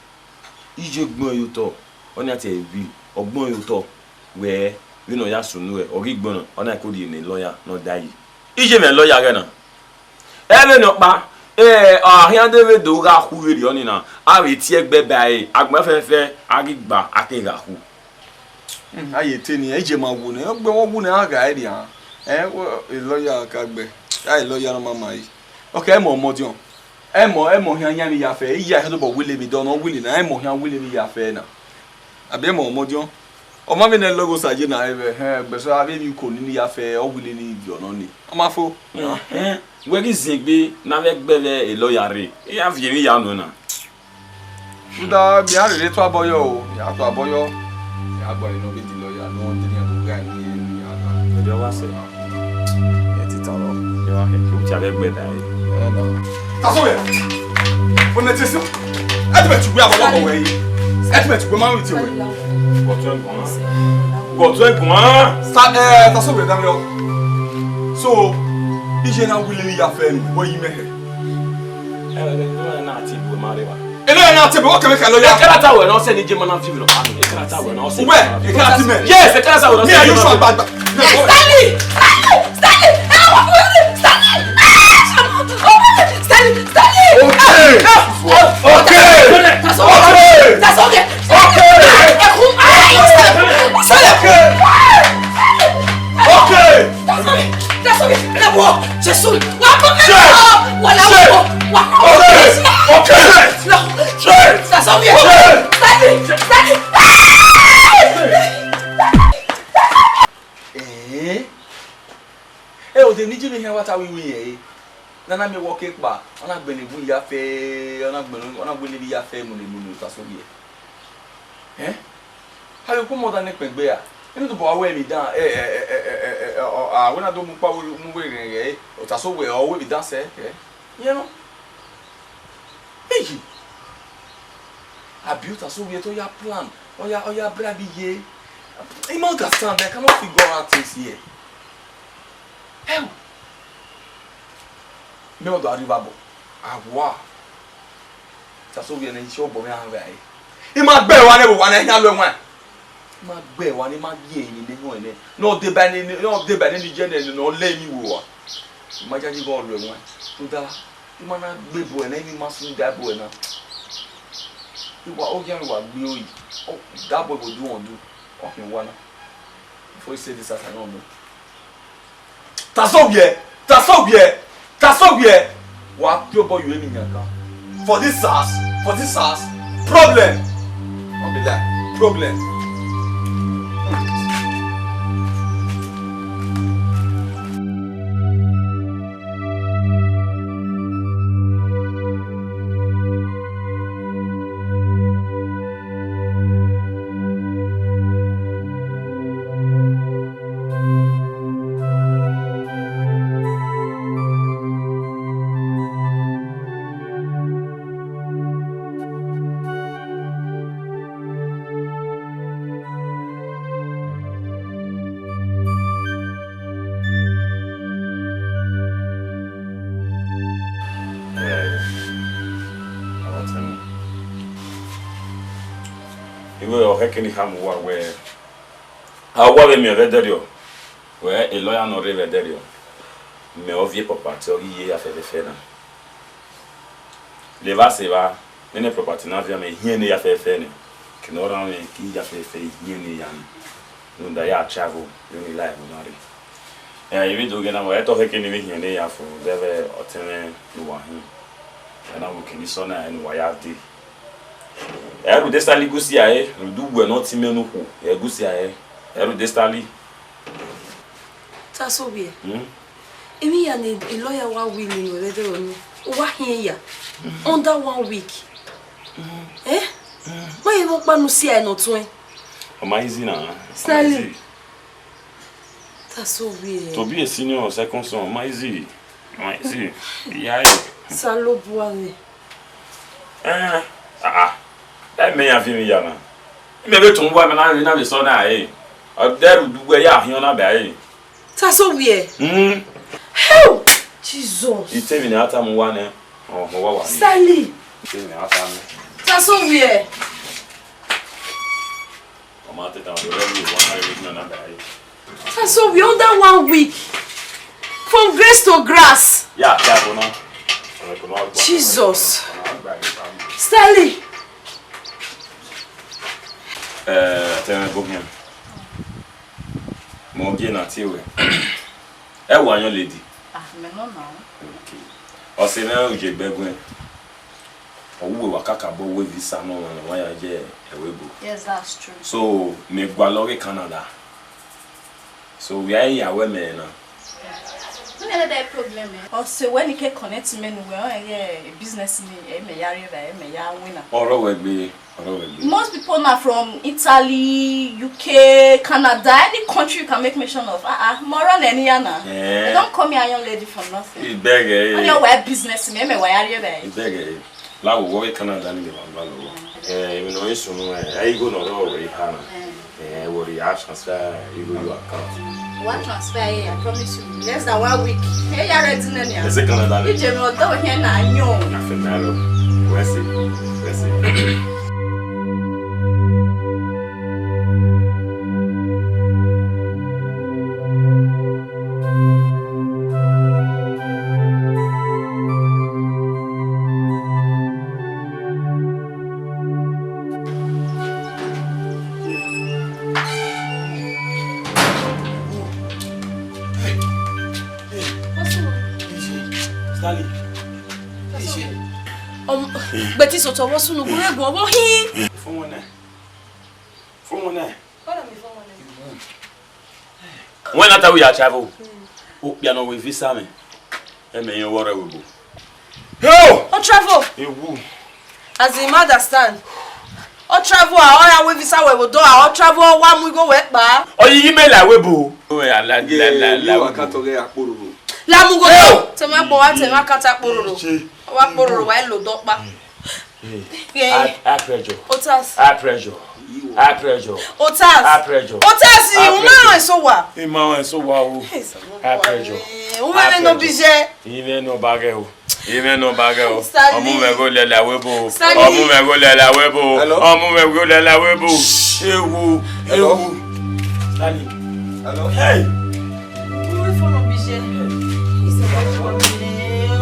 you you talk. On your TV, or more you talk, where you know, just to know or big bono, on I could be a lawyer, not die. Is a lawyer again? Ever not, ma? Here they do that who really on now. I will take baby, Agmafe, Agigba, Akigahu. I tell you, Ejema wouldn't have idea. Lawyer Cagbe. I lawyer mamma. Okay, more modion. Emo Yami Yafe, ya about Willie be done or willing. Emo Yan Willie Yafe now. A bemo modion. Or Mammy logos I didn't ever, but so I have you could in the affair or willing need your only. I'm a fool. Where is Zigby? Navek Bele, a lawyer. You have Yemi Yanona. Should I be a little boy? You have to a boy. You have boy, no big lawyer, no one didn't go in. You are saying, it's all off. You are a Chavek better. That's all. When it is, I bet you have a long way. I bet you go with you. Got to go. Start that's all. So, is you now willing your friend? What you make? Not what can I lawyer? Can't I not send the German and female? Can't I not say where? Yes, the class I will not. You should bad. Stanley! The Nigerian here what are we Nana me walk it back. I'm not going to be a fair. I'm not going to be a fair money. Eh? How you come more than a quick bear? You know the boy wear me down. When I don't move power moving, or that's all we all be dance. You know? Hey, Abuse so we to your plan. Or your bravi ye. You don't understand, I cannot figure out things here. Hell. Me do arrivabo. Awa. So we na show boy an vai. E ma gbe wa ne wo na hia lo wan. Ma gbe wa ni ma ye ni ne ho ne. No de ba ni Nigerian no le mi wo. Ma ja ji go lo wan. To da. E ma na gbe bo na ni ma sun da bo na. E wa o ya wa gbe oyi. Oh, that boy will do on do. Okay, one. Before you say this, I don't know. That's so good. What your boy you aiming at? For this house, problem. I'll be like, problem. Kini hamu wa we awa we me vederio we a lawyer no vederio me ovie property o ye ya fe na le va se va nene property na via me hie ne ya fe ne kino ran me ki ya fe hie ne ya no da ya travel ni live no ari e do gena wa to kini me hie ne ya fo deve otene no wa hin na wo kini so na en wa ya di Eru destali gusi aye, rudubu no time no ku. E gusi aye. Eru destali. Taso bi. Emi ya ne a lawyer wa win ni we dey onu. Wa hin ya. Under 1 week. Why you walk panu si aye no tun? O ma easy na. Stanley. Taso bi. To be a senior or second son, ma easy. Ma easy. Yeah. Salo buare. Me ya fimi ya na. Me be tun bo me na be so na e. O deru dugu ya hion na ba e. Taso wie. Hell! Jesus. Ite mi na ata mu wa ne. Oh, wa wa. Stanley. Ite mi na ata mi. Taso wie. O ma te ta o le wa na ba e. Taso wie under 1 week. From grass to grass. Yeah, go na. Jesus. Stanley. Tell me go here. Mo gi na ti we. E wa yan lady. Me no now. Okay. O se na o je gbegun. O wo wa kaka bo we visa no wa ya je ewebo. Yes, that's true. So me gwa lori Canada. So we are here we me na. No that problem. Also when you can connect me we business ni me yare ba me ya winner. Oro we gbe. Most people are from Italy, UK, Canada, any country you can make mention of. More on any yana. You don't call me a young lady for nothing. You beg eh. On your web business, me why are you there? You beg eh. La wo we Canada ni ba lo. You know isu no I go no we hana. What the transfer you go your account. What transfer I promise you. Less than 1 week. Hey, you ready now? Is it Canada? You just not do here na nyo. Na femelo. Where's it? Betty soto wo sunu gure gun obo hin. Fún wọn náà. When after we are travel, oh, you know we visa me. E me yen wore we go. Yo! O travel. Ewu. As you understand. O travel a we visa we go do a o travel wa mu go we pa. O yi email a we bo. O ya la wa ka to ge aporo. La mu go do. Te ma bo wa te ma kata pororo. Wa pororo wa lo do pa. I pressure. Otas. I pressure. I pressure. Otas. I pressure. Otas, uma so wa. Ima so wa. I pressure. Uma no bije. Even no bagel. Even no bagel. Omu me go le la webo. Omu me go le la webo. Omu me go le la webo. Ewu. Ewu. Stanley. Hello. Hey. Uwe for no bije. Ise wa bije.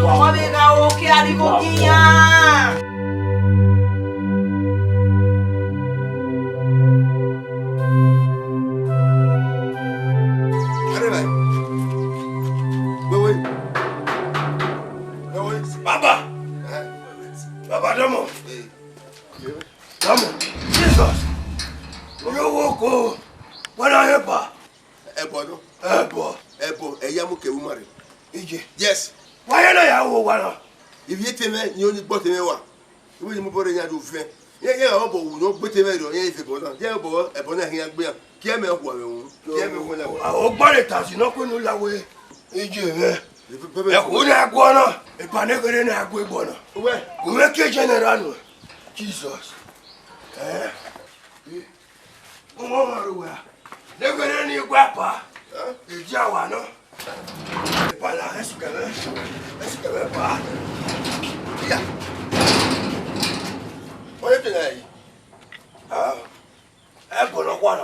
Wa be ga o ke ari go kiyan. Baba! Baba, Domo! Domo! Jesus! You walk go! What are you, pa? Ebo. Ebo! Eyamu ke umare. Ije! Yes. Why are you one? If you tell me you only bought me one. You will move on to friend. Yeah, obo no bete me do yen ife bona. Yeah, obo ebo na hin agbe. Ki me ho awe. Ki me ho na. O gbare tasi no ko nu lawe. Ije me. E ko na gbo na. E pa ne kere na agbo gbo na. We ke general no. Jesus. O mo maru wa. Ne kere ni gwa pa. Ije awa no. E pa la escale. Escale pa. Ya. Oye tenai. Ebo no kwa na.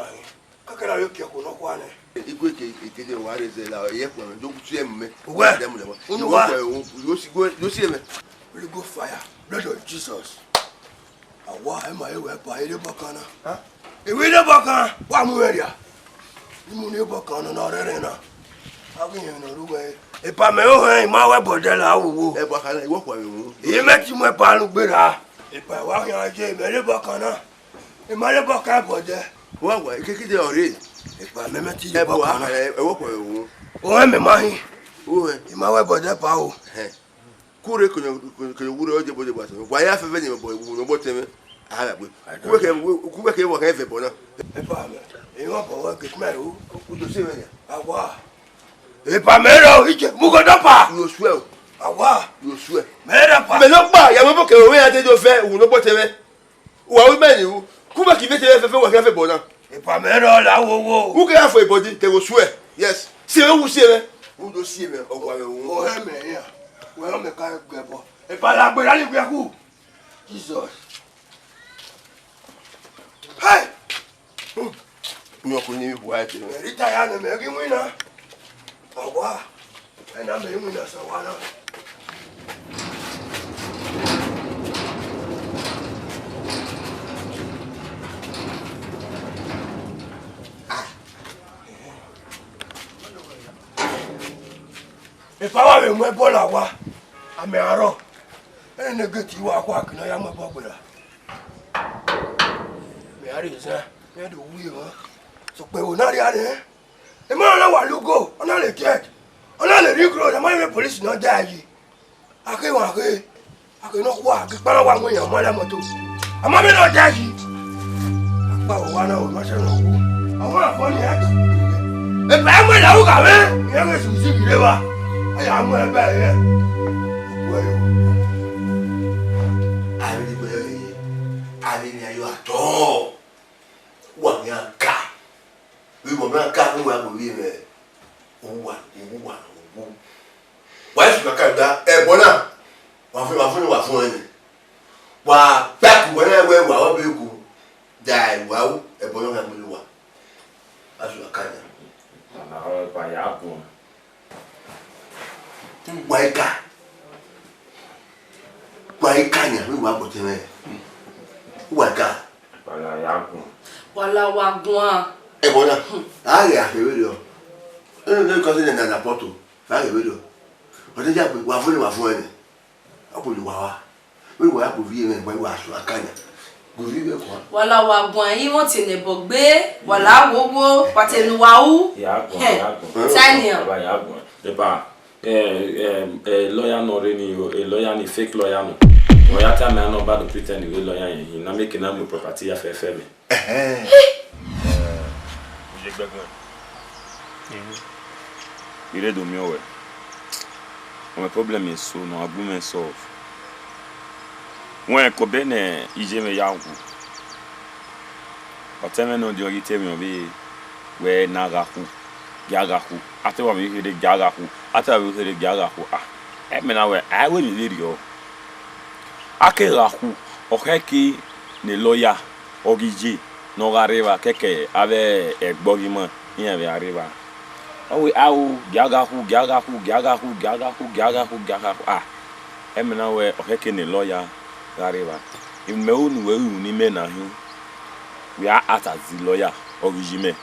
Kakera yo ke ko no kwa na. Igwe ke ikede wa reze la ye ko ndo kutu emme. Uwe. Dem le mo. Unu wa. Yo si emme. Holy go fire. Blood of Jesus. Awa e ma ewe pa ile bakana. Ewe ile bakana. Wa mu area. Imu ni bakana na rere na. Agun yen no ruwe. E pa me o hen ma we bodela awo. E bakana iwo kwa ewu. E me ti mo e pa nu gbera. E pa wa yan je me le bakana. E ma le bakana bode. Wa ikekede ore. E pa me ti E bo bakana. ewo kwa ewu. O me ma hin. O E ma we bode pa o. Kure kunyo wure oje bode bwa so. Wa ya fefe ni bo ewu no bo teme. Ara gbe. Kube ke wo kan fe bona. E pa me. E won bo wa ke me o. O do se me. Awa. E pa me ro ije mu go do pa. Yo swear. Awa. Yo swear. Me da pa. Me no gba ya mo ke o we ate do fe wu no bo teme. Wa wi me ni wu. Kube ki fe teme fe wo kan fe bona. E pa me ro la wo. Who can for a body? They will swear. Yes. See who see me? Who do see me? Oh, O he me ya. We o me ka gbebo. E pa la gbe la ni gbe ku. Jesus. Hey! no ko ni bu ate. Rita ya na me gi wina. Awa. E na me wina so wa na. E pa wa me mo bola wa. Ame aro. E ne geti wa kwa kina ya mo bogbera. Me ari za. Me do wi o. So pe o na ri are. E mo na wa lugo. Ona le get. Ona le recruit. E mo me police no da yi. Ake wa ke. Ake no kwa ke pa wa mo yan mo la moto. Ama me no da yi. Apa o wa na o ma se no wo. Àwọn afọ ni aka. E pa mo la wo ka me. Ye ke su si gire wa. Aya mo e ba ye. Wo yo. Ali ni ayo ato. Wa ni aka. Wi mo na ka ni wa mo wi me. O wa. Wa su ka da e bona. Wa fun ni. Wa back when I we wa be ku. Dai wa e bona na mo wa. Asu ka ya. Na ho pa ya bu. Waika nya we wa bote me waka Wala ya bu. Wala wa gwan. e bona ari a fe do ne ko se na poto fa e do o te ja wa fun ni apo ni wa we wa ko vie me wa asu akanya go vie ko Wala wa gwan yi won ti ne bo gbe. Wala wowo patenu wa u. Ya bu. Tanya. Ba ya bu. De ba lawyer no reni a lawyer ni fake lawyer no. O ya ta me no ba do pretend we lawyer yin na make na mo property ya fe me. Je gbegbe. Ire do mi owe. My problem is so no agreement solve. When Kobene Ijeme Yangu. But tell me no the tell me be where Nagaku, Yagaku. After we hear the Yagaku, after we hear the Yagaku. I mean I will lead you. Akelaku, Okeki, the lawyer, Ogiji, Nogareva, Keke, Ave, a boggyman, here we are. Oh, Gagaku. I mean now where Okeki, the lawyer, Gareva. If me own way, you may know him. We are at as the lawyer, Ogijime.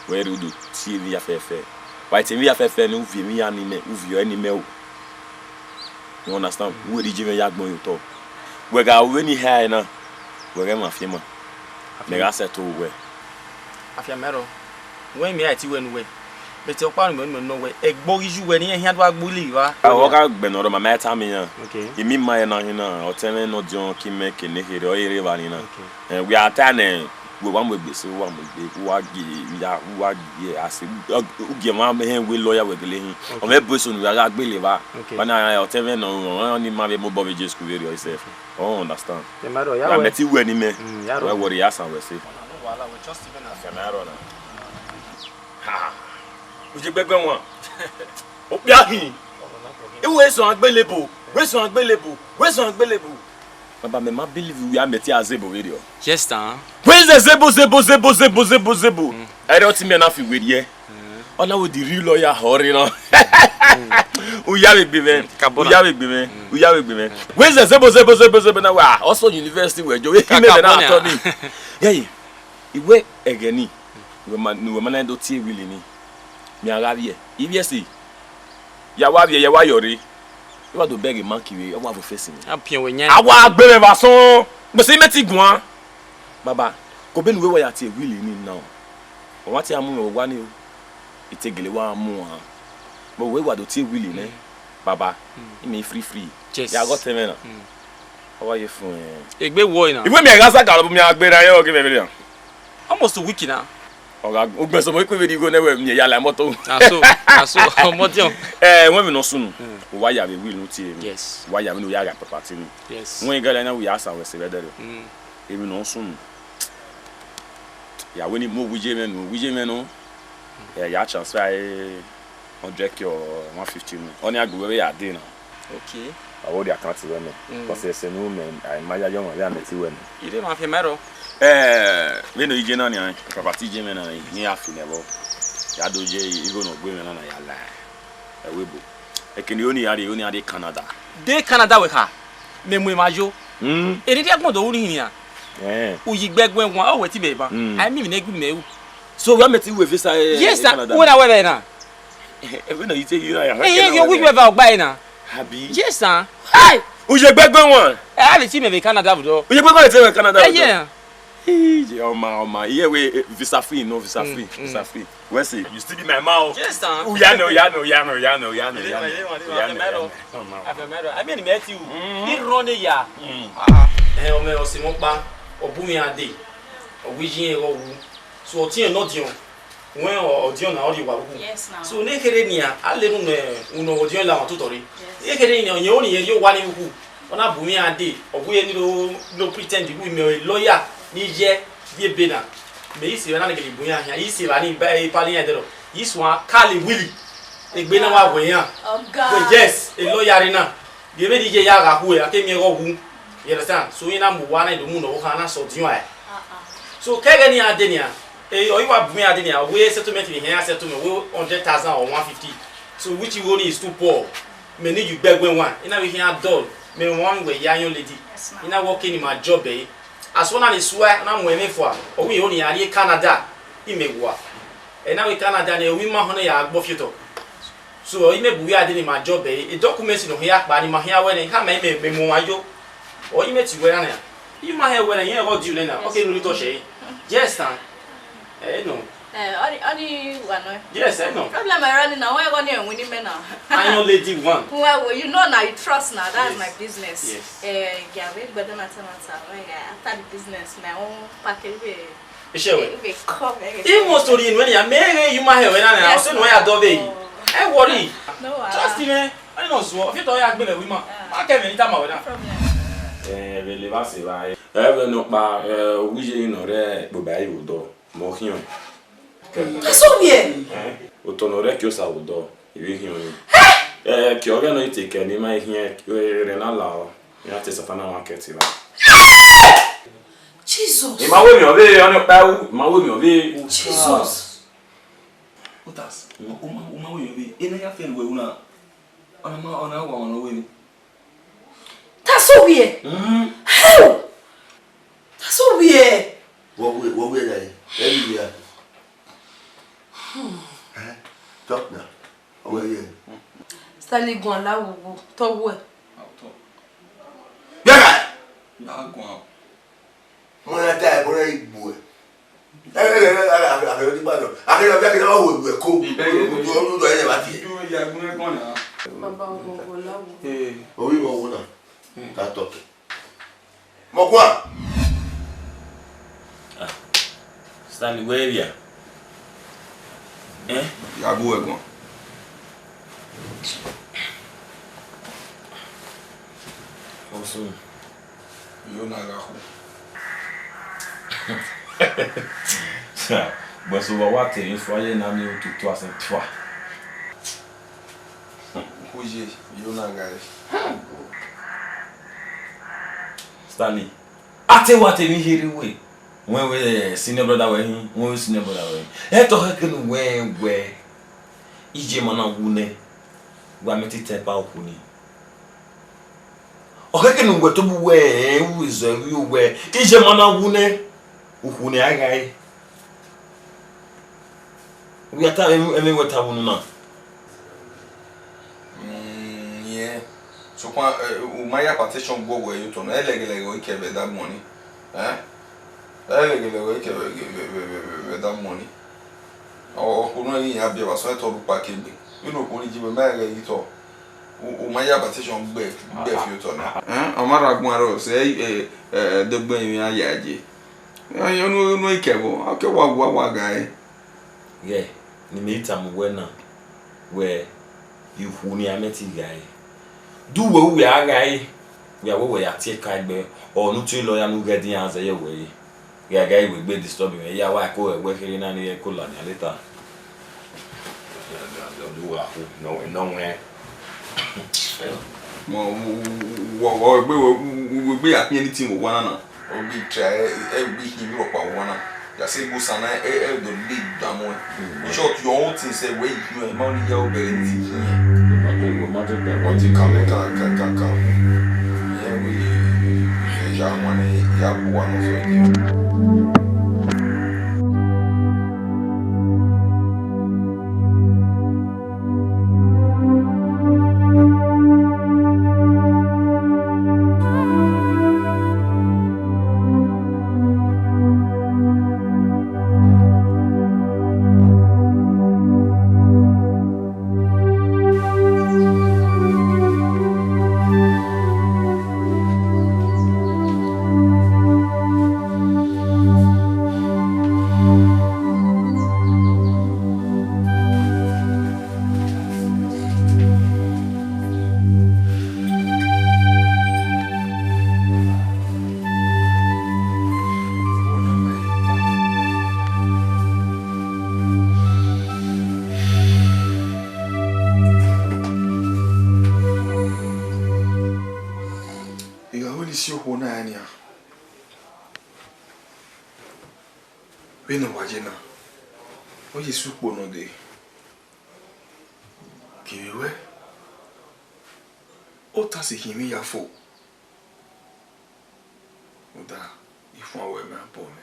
Where you do TV affair. Why TV affair, no Vimy anime, with your enemy. You understand? Who did you Yagmo you talk? We got any hair now. We're going to film. They said to where. After Mero, when me at you anyway. But your parliament no way. A bogus you when you had what believe. I walk out Benard, my time. Okay. You mean my nana or tell me no John Kim making the hero Rivanina. And we are turning. We one will be so one will be who are I say, give my hand with lawyer with the lady. Or my person we are believer. When I tell me no, only my Bobby just could hear yourself. Oh, understand. The matter, I met you when he met. What he asked, I will say. Just even a Cameron. Ha! Would you beg one? Oh, Yahi! It was unbelievable. Where's unbelievable? Where's unbelievable? But me believe we are met as Zebo video. Yes, sir. Where's the Zebo? I don't think enough with you. Oh, now with the real lawyer, hurry now. We have it, man. Where's the Zebo now? Also, university where you came in and hey, you wait again. You man don't see really me. Me arrive. If you see, ya wayori. You want to beg a monkey, you want to face him. I'm when I want to be a son. But say, Metigua, Baba, go be where you are really need now. What you are moving one you, it take a one more. But where what do you really need, Baba? You may free. Yes, I got 10 minutes. How are you from? A big boy now. If we make us a gal, we are better. Give everything. Almost a week now. O gbe so mo ko we di go na we mi ya la moto. Aso omotion. When we no sunu. O wa ya be will no tie. Yes. Wa ya we no ya ga property ni. Yes. When ga na we asa we se be there. E mi no sunu. Ya we ni mo wije men no. Ya transfer 100k or 150 me. Oni agbo we ya dey na. Okay. I would account to them. Because say no man, I my young we am meti we. You dey ma fe mero. We no ije na ni property je me na ni afi level. Ya doje igo no gbe me na ya la. E webo. E kini oni ade Canada. De Canada we ka. Me mu majo. E ni agbon do wuri hin ya. Uyi gbegbe won o we ti be ba. I mean na egu me wu. So we meti we visa yes, Canada. Yes, we be na. We no ite you na ya. You we be ba ogba na. Abi. Yes, sir. Hi. Uje gbegbe won. I be ti me Canada do. Uje gbegbe ti me Canada. Yeah. Oh my, yeah, we visa free, no visa free, visa free. Where say you still be my mouth? Yes, sir. Ya no. I mean, met you. He run ya. O me o si mo pa, o bu mi ade. O wijin e wo. So o tin no dion. When o dion na o di wa wu. Yes, now. So ne kere ni a, ale nu me uno o dion la on tutori. Ne kere ni o ye oni ye yo wa ni wu. Ona bu mi ade. O bu ye ni no pretend bu mi lawyer. Nije die bena me isi na ngeli bunya ya isi ba ni ba pali ya dero yiswa kali willy egbe na wa gwen ya Oh god. Yes e lawyer na die be dije ya ga hu ya ke mi go hu you understand so ina mu wa na do mu no ka na so dion ai so kege ni ade ni a e o yiwa bunya ade ni a we settlement ni here settlement we 100,000 or 150 so which you only is too poor me need you beg when one ina we here dog me one we ya yon lady ina working in my job eh as one is swear na mo emefo o we oni ari Canada imegwa e na we Canada na we ma hono ya agbo fito so imebu ya dey my job e document no here pa ni ma here we ha ma me mo ajo o imeti we na ya you ma here we na here go do na okay no to shey yes na no Only one. yes I know Problem I running now. Why going to win me now? I know lady one Well, you know now. You trust now. That's yes. my business. Yes. Yeah, we better matter. After the business, my own package. We come. even story when you marry you ma here we na so no ya do be e worry No. trust me I know so if you do ya gbele we ma ke me nita ma we na Ele va se va. Eve no pa wije inore bobai udo. Mo hion. So bien. Otonore ki o sa udo. Iwe hion. Ki oga no ite ke ni ma hien rena la. Ya te safana market la. Jesus. Ma we mi obe oni pa u, ma we mi obe. Jesus. Utas. Uma we be. Ina ya fen we una. Ona wa ona we. That's so weird. Hell. That's so weird. What we there? Every year. Talk now. Over here. Stanley gwan la wo to wo. Yeah. Ya gwan. Mona ta bo re igbo. I don't know. I don't know we ko. Do ene ba ti. Ya gwan gwan na. Baba wo la wo. O wi mo wo na. Ka talk. Mo kwa. Stanley where ya? Ya go e gwan. Awesome. Yo na ga ho. But so what te influye na mi o tutu asen twa. Hoje, yo na ga. Stanley. Ate what ni hiri we. When we senior brother we hin, when we senior brother we. E to hekenu we. Ije mana wune. Wa meti tepa okuni. Okekenu we to bu we uzo we. Ije mana wune. Ukhu agai. We ata eme weta wunu na. Yeah. So kwa umaya partition go we you to no elegele go ikebe that money. Elegele go ikebe that money. O kuno yin ya bia wa so to rupa kebe. You know ko ni jibe ma ga yi to. Umaya partition gbe fi to na. Amara gun aro say de gbe yin ayaje. You no ikebo. Akewa gwa guy. Yeah, ni meita mwena where you huni ameti guy. Do we are guy. We are we are take be or no too lawyer no get the answer your way. Yeah, guy will be disturbing me. Yeah, why go work here in any color later. Do no way. We be at anything one na. O be try be him rock one. Ya say go sana do lead damon. Short your own thing say where you money your be anything here. What you come. Yeah, we ya money ya one so you. Beno wajena. Oye supo no de. Kiwe. Ota se himi ya fo. Oda ifo awe me apome.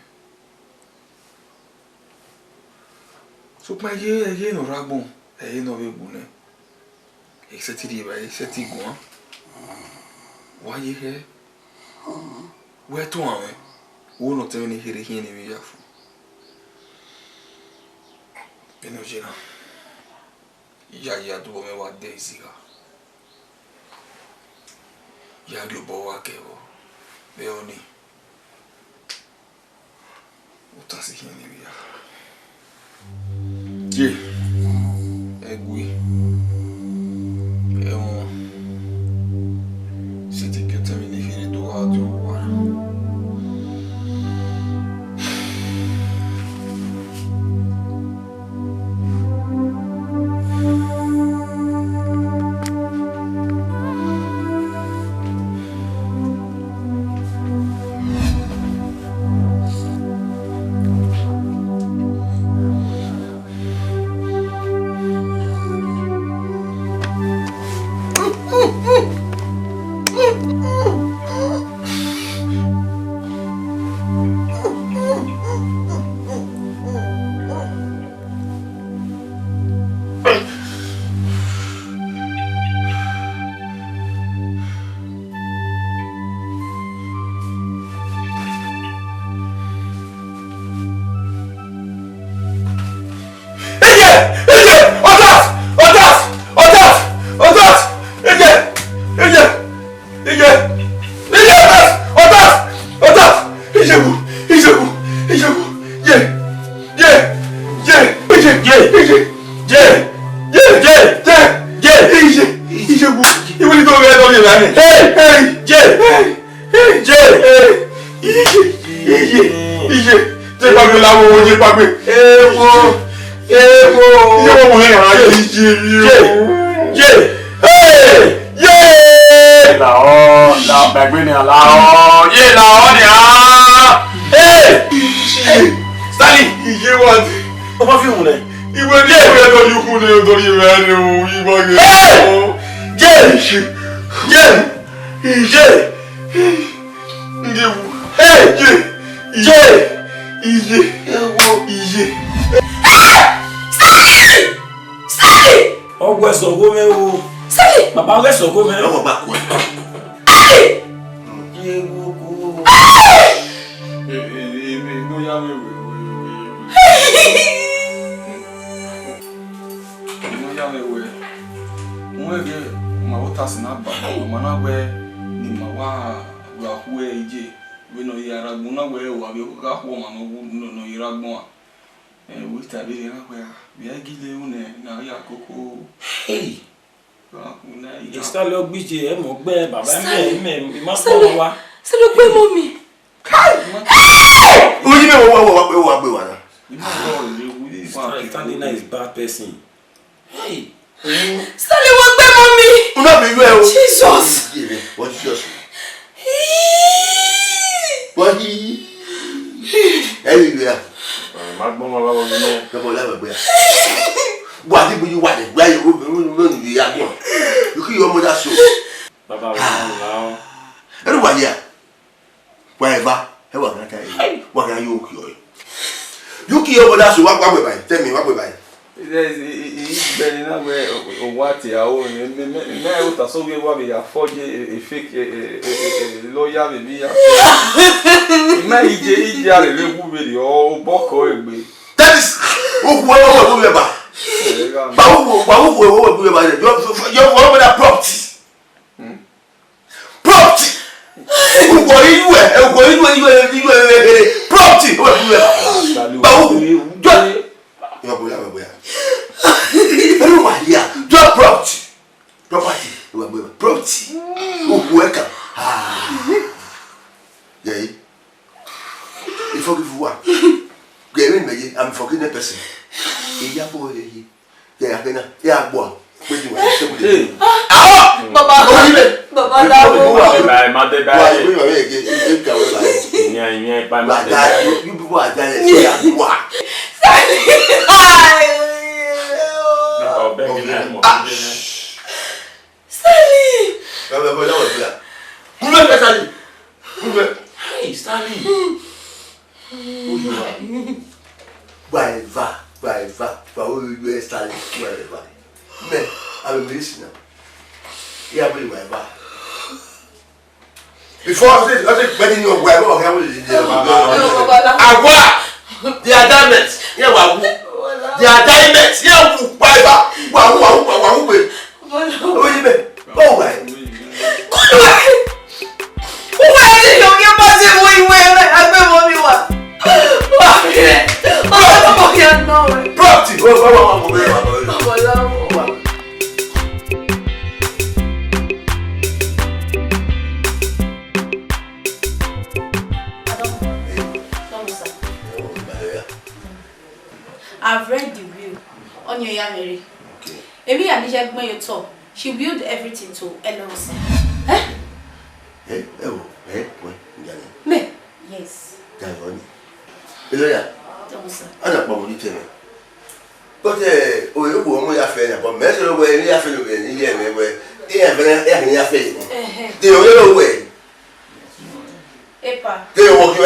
So pa ye no ragbon, ye no be bune. Exeti riba, exeti gwan. Wa ye he. We to ame. Wo no teme ni hiri hini mi ya fo. Benojina. Ya dubo me wa desiga. Ya globo wa kevo. Beoni. Utasi hini mi ya. Ye. Egui. C'était que terminé fini tout radio. I've read the will on your Yamiri. Maybe I need to your talk. She willed everything to LLC. Eh? Me? Yes. But we will only have a measure where we have the other way. Epa. They walk you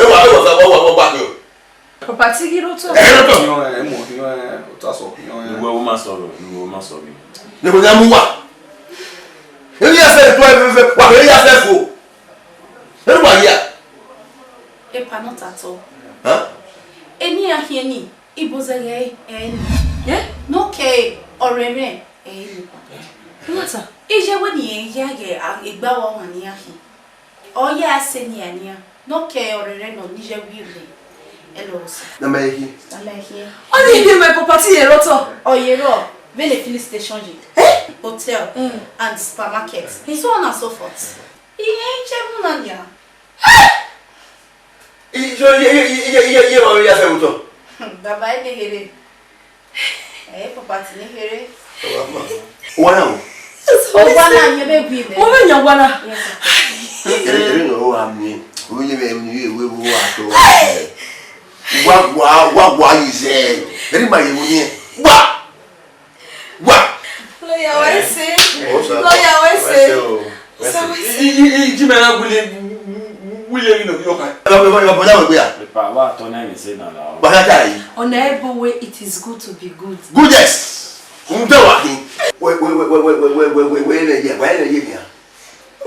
back. Papa, take it also. Epa, not at all. Huh? Any a henny, Ibozay, and no K or Reme, what's up? Is your winning, Yaggy, a bow on Yahi. Oh, yes, Senia, no K or Reno, Niger Willy. Na here. Oh, they hear my property a lot. Oh, you're all. Very Philly station. Eh? hotel, and supermarket. So on and so forth. He ain't Chemunanya. Baba Nehere. Eh, Papa Nehere. Wow. Owana, you may be there. Woman, Yawana. What you say? Very much you what? Lawyer, I say. Lawyer, I say. Jimena William, you know, On every way, it is good to be good. Goodness. Wait.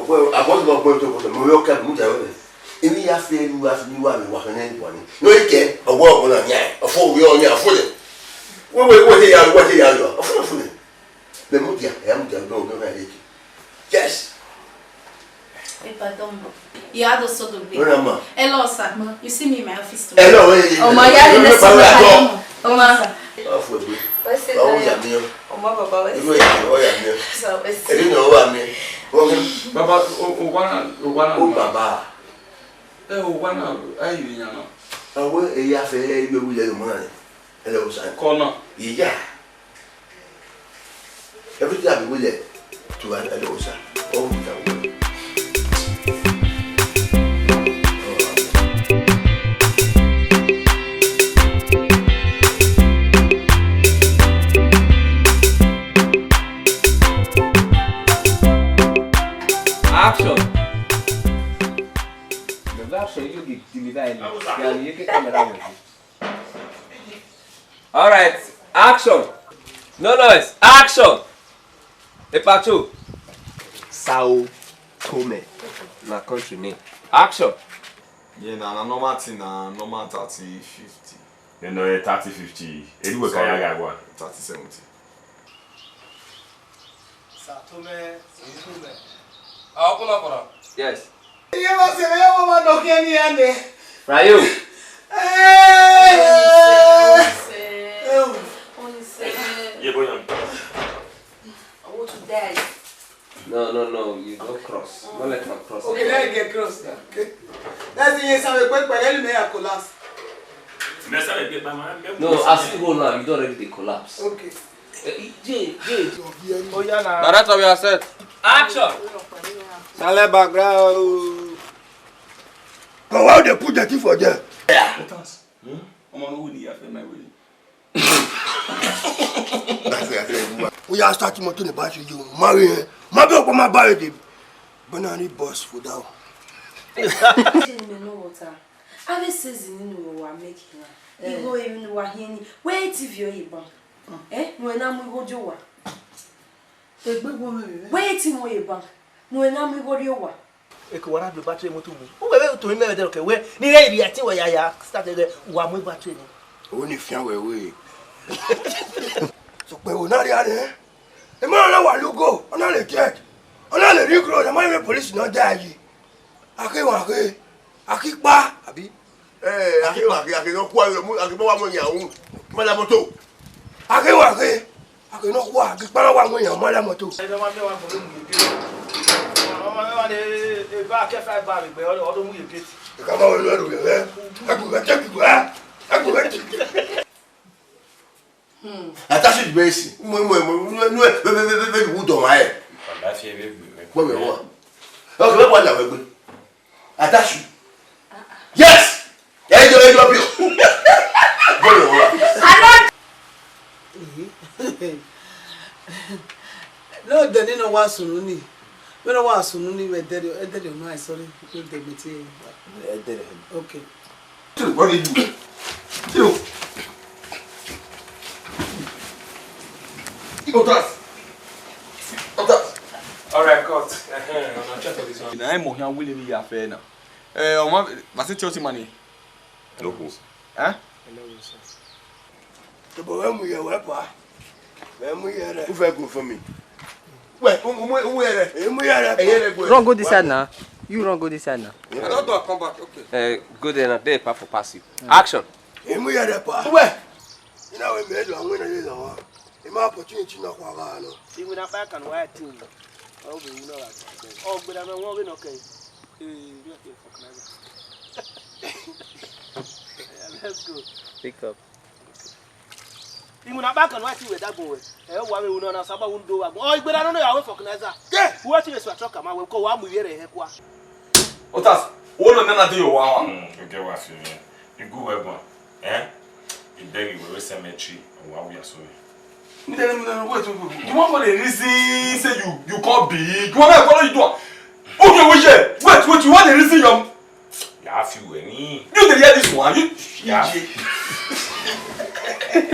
Well, I was going to Moroka. In the afternoon, you have new one walking anyone. No, you can't. A walk on a full real near fully. What they are, a full. The Mutia, I am going to yes. You had also the big. Hello, sir. You see me in my office. Hello, oh my God, oh my. What's it? Oh, my Papa, I didn't know what I mean. Baba, one, Baba. Oh, one, I know. I will a yafe, you will get money. Hello, son. Corner. Yeah. Every time we let to an hello, sir. Oh, no. Action. All right, action. No noise. Action. Epacho. Sao Tome. Na country name. Action. Yeah, na normal thing, na normal 30-50. You know, 30-50. Anyway, can you go 30-70. Sao Tome. Open up. Yes. Rayo. I want to die. No, you don't cross. Don't let them cross. Okay, let me get cross. Okay. That's the yes, I will let me collapse. No, as you go now, you don't already collapse. Okay. Jay. Oh, yeah, now. That's how we are set. Action. Sale background. But why they put that thing for there? I'm on Woody after my wedding. We are starting to the battery. You marry her. My girl, my barrel. Banana boss for down. I was saying, you know, I'm making her. You go even know what he wait if you're able. When I'm going to go. Wait in way back. When I'm going to go. What have the battery motor? Who will to remember? Okay, where near the active way I started one with battery. Only if you away. So, we will not there. The man I will go. I'm not a cat. I'm not a recruit. I'm not a police. Not die. I can't walk. I keep back. Abi. I cannot quite remove. I can go on your own. Madame Moto. I can't walk. I cannot walk. I can't walk on your Madame Moto. I don't want to back if I buy it, but I don't want to get it. Come on, I could take you. I could take you. Attache du base. Moi, vous dormez. Attache. Yes! No, they didn't want Sununi. We don't want Sununi. We did it. No, sorry. Okay. What did you do? All right, cut. I'm check for this one. I'm more than willing to affair now. Was it Chelsea money? No. Huh? The boy, we are well. Who fell good for me? Where? Don't go this side now. You don't go this side now. I don't know. Come back. Okay. Go there and there for pass you. Action. Where? You know we made one winner. my opportunity no kwa no. You will not back and white team. Oh, we know that. Oh, but I'm not okay. Let's go. Pick up. You will not back and white team with that boy. Why we will not Saba won't do. Oh, but I don't know how we fucking answer. Yeah, what is a truck? I will go one with your head. Otas, all of them are doing one. Okay, what's your name? You go everyone. Eh? You beg you, cemetery, and what we are sorry. Wait. You want what the reason say you can't be? You want to follow you do? Okay, wait. You want the reason you? Yeah, few any. You dey hear this one? You. Yeah.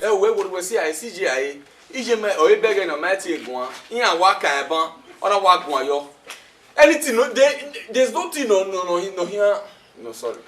We would we see I CGI. Ijeme o ebege no mati eguan. Iyan wa kan ban. Ona wa gun ayo. Anything no there's nothing no here. No sorry.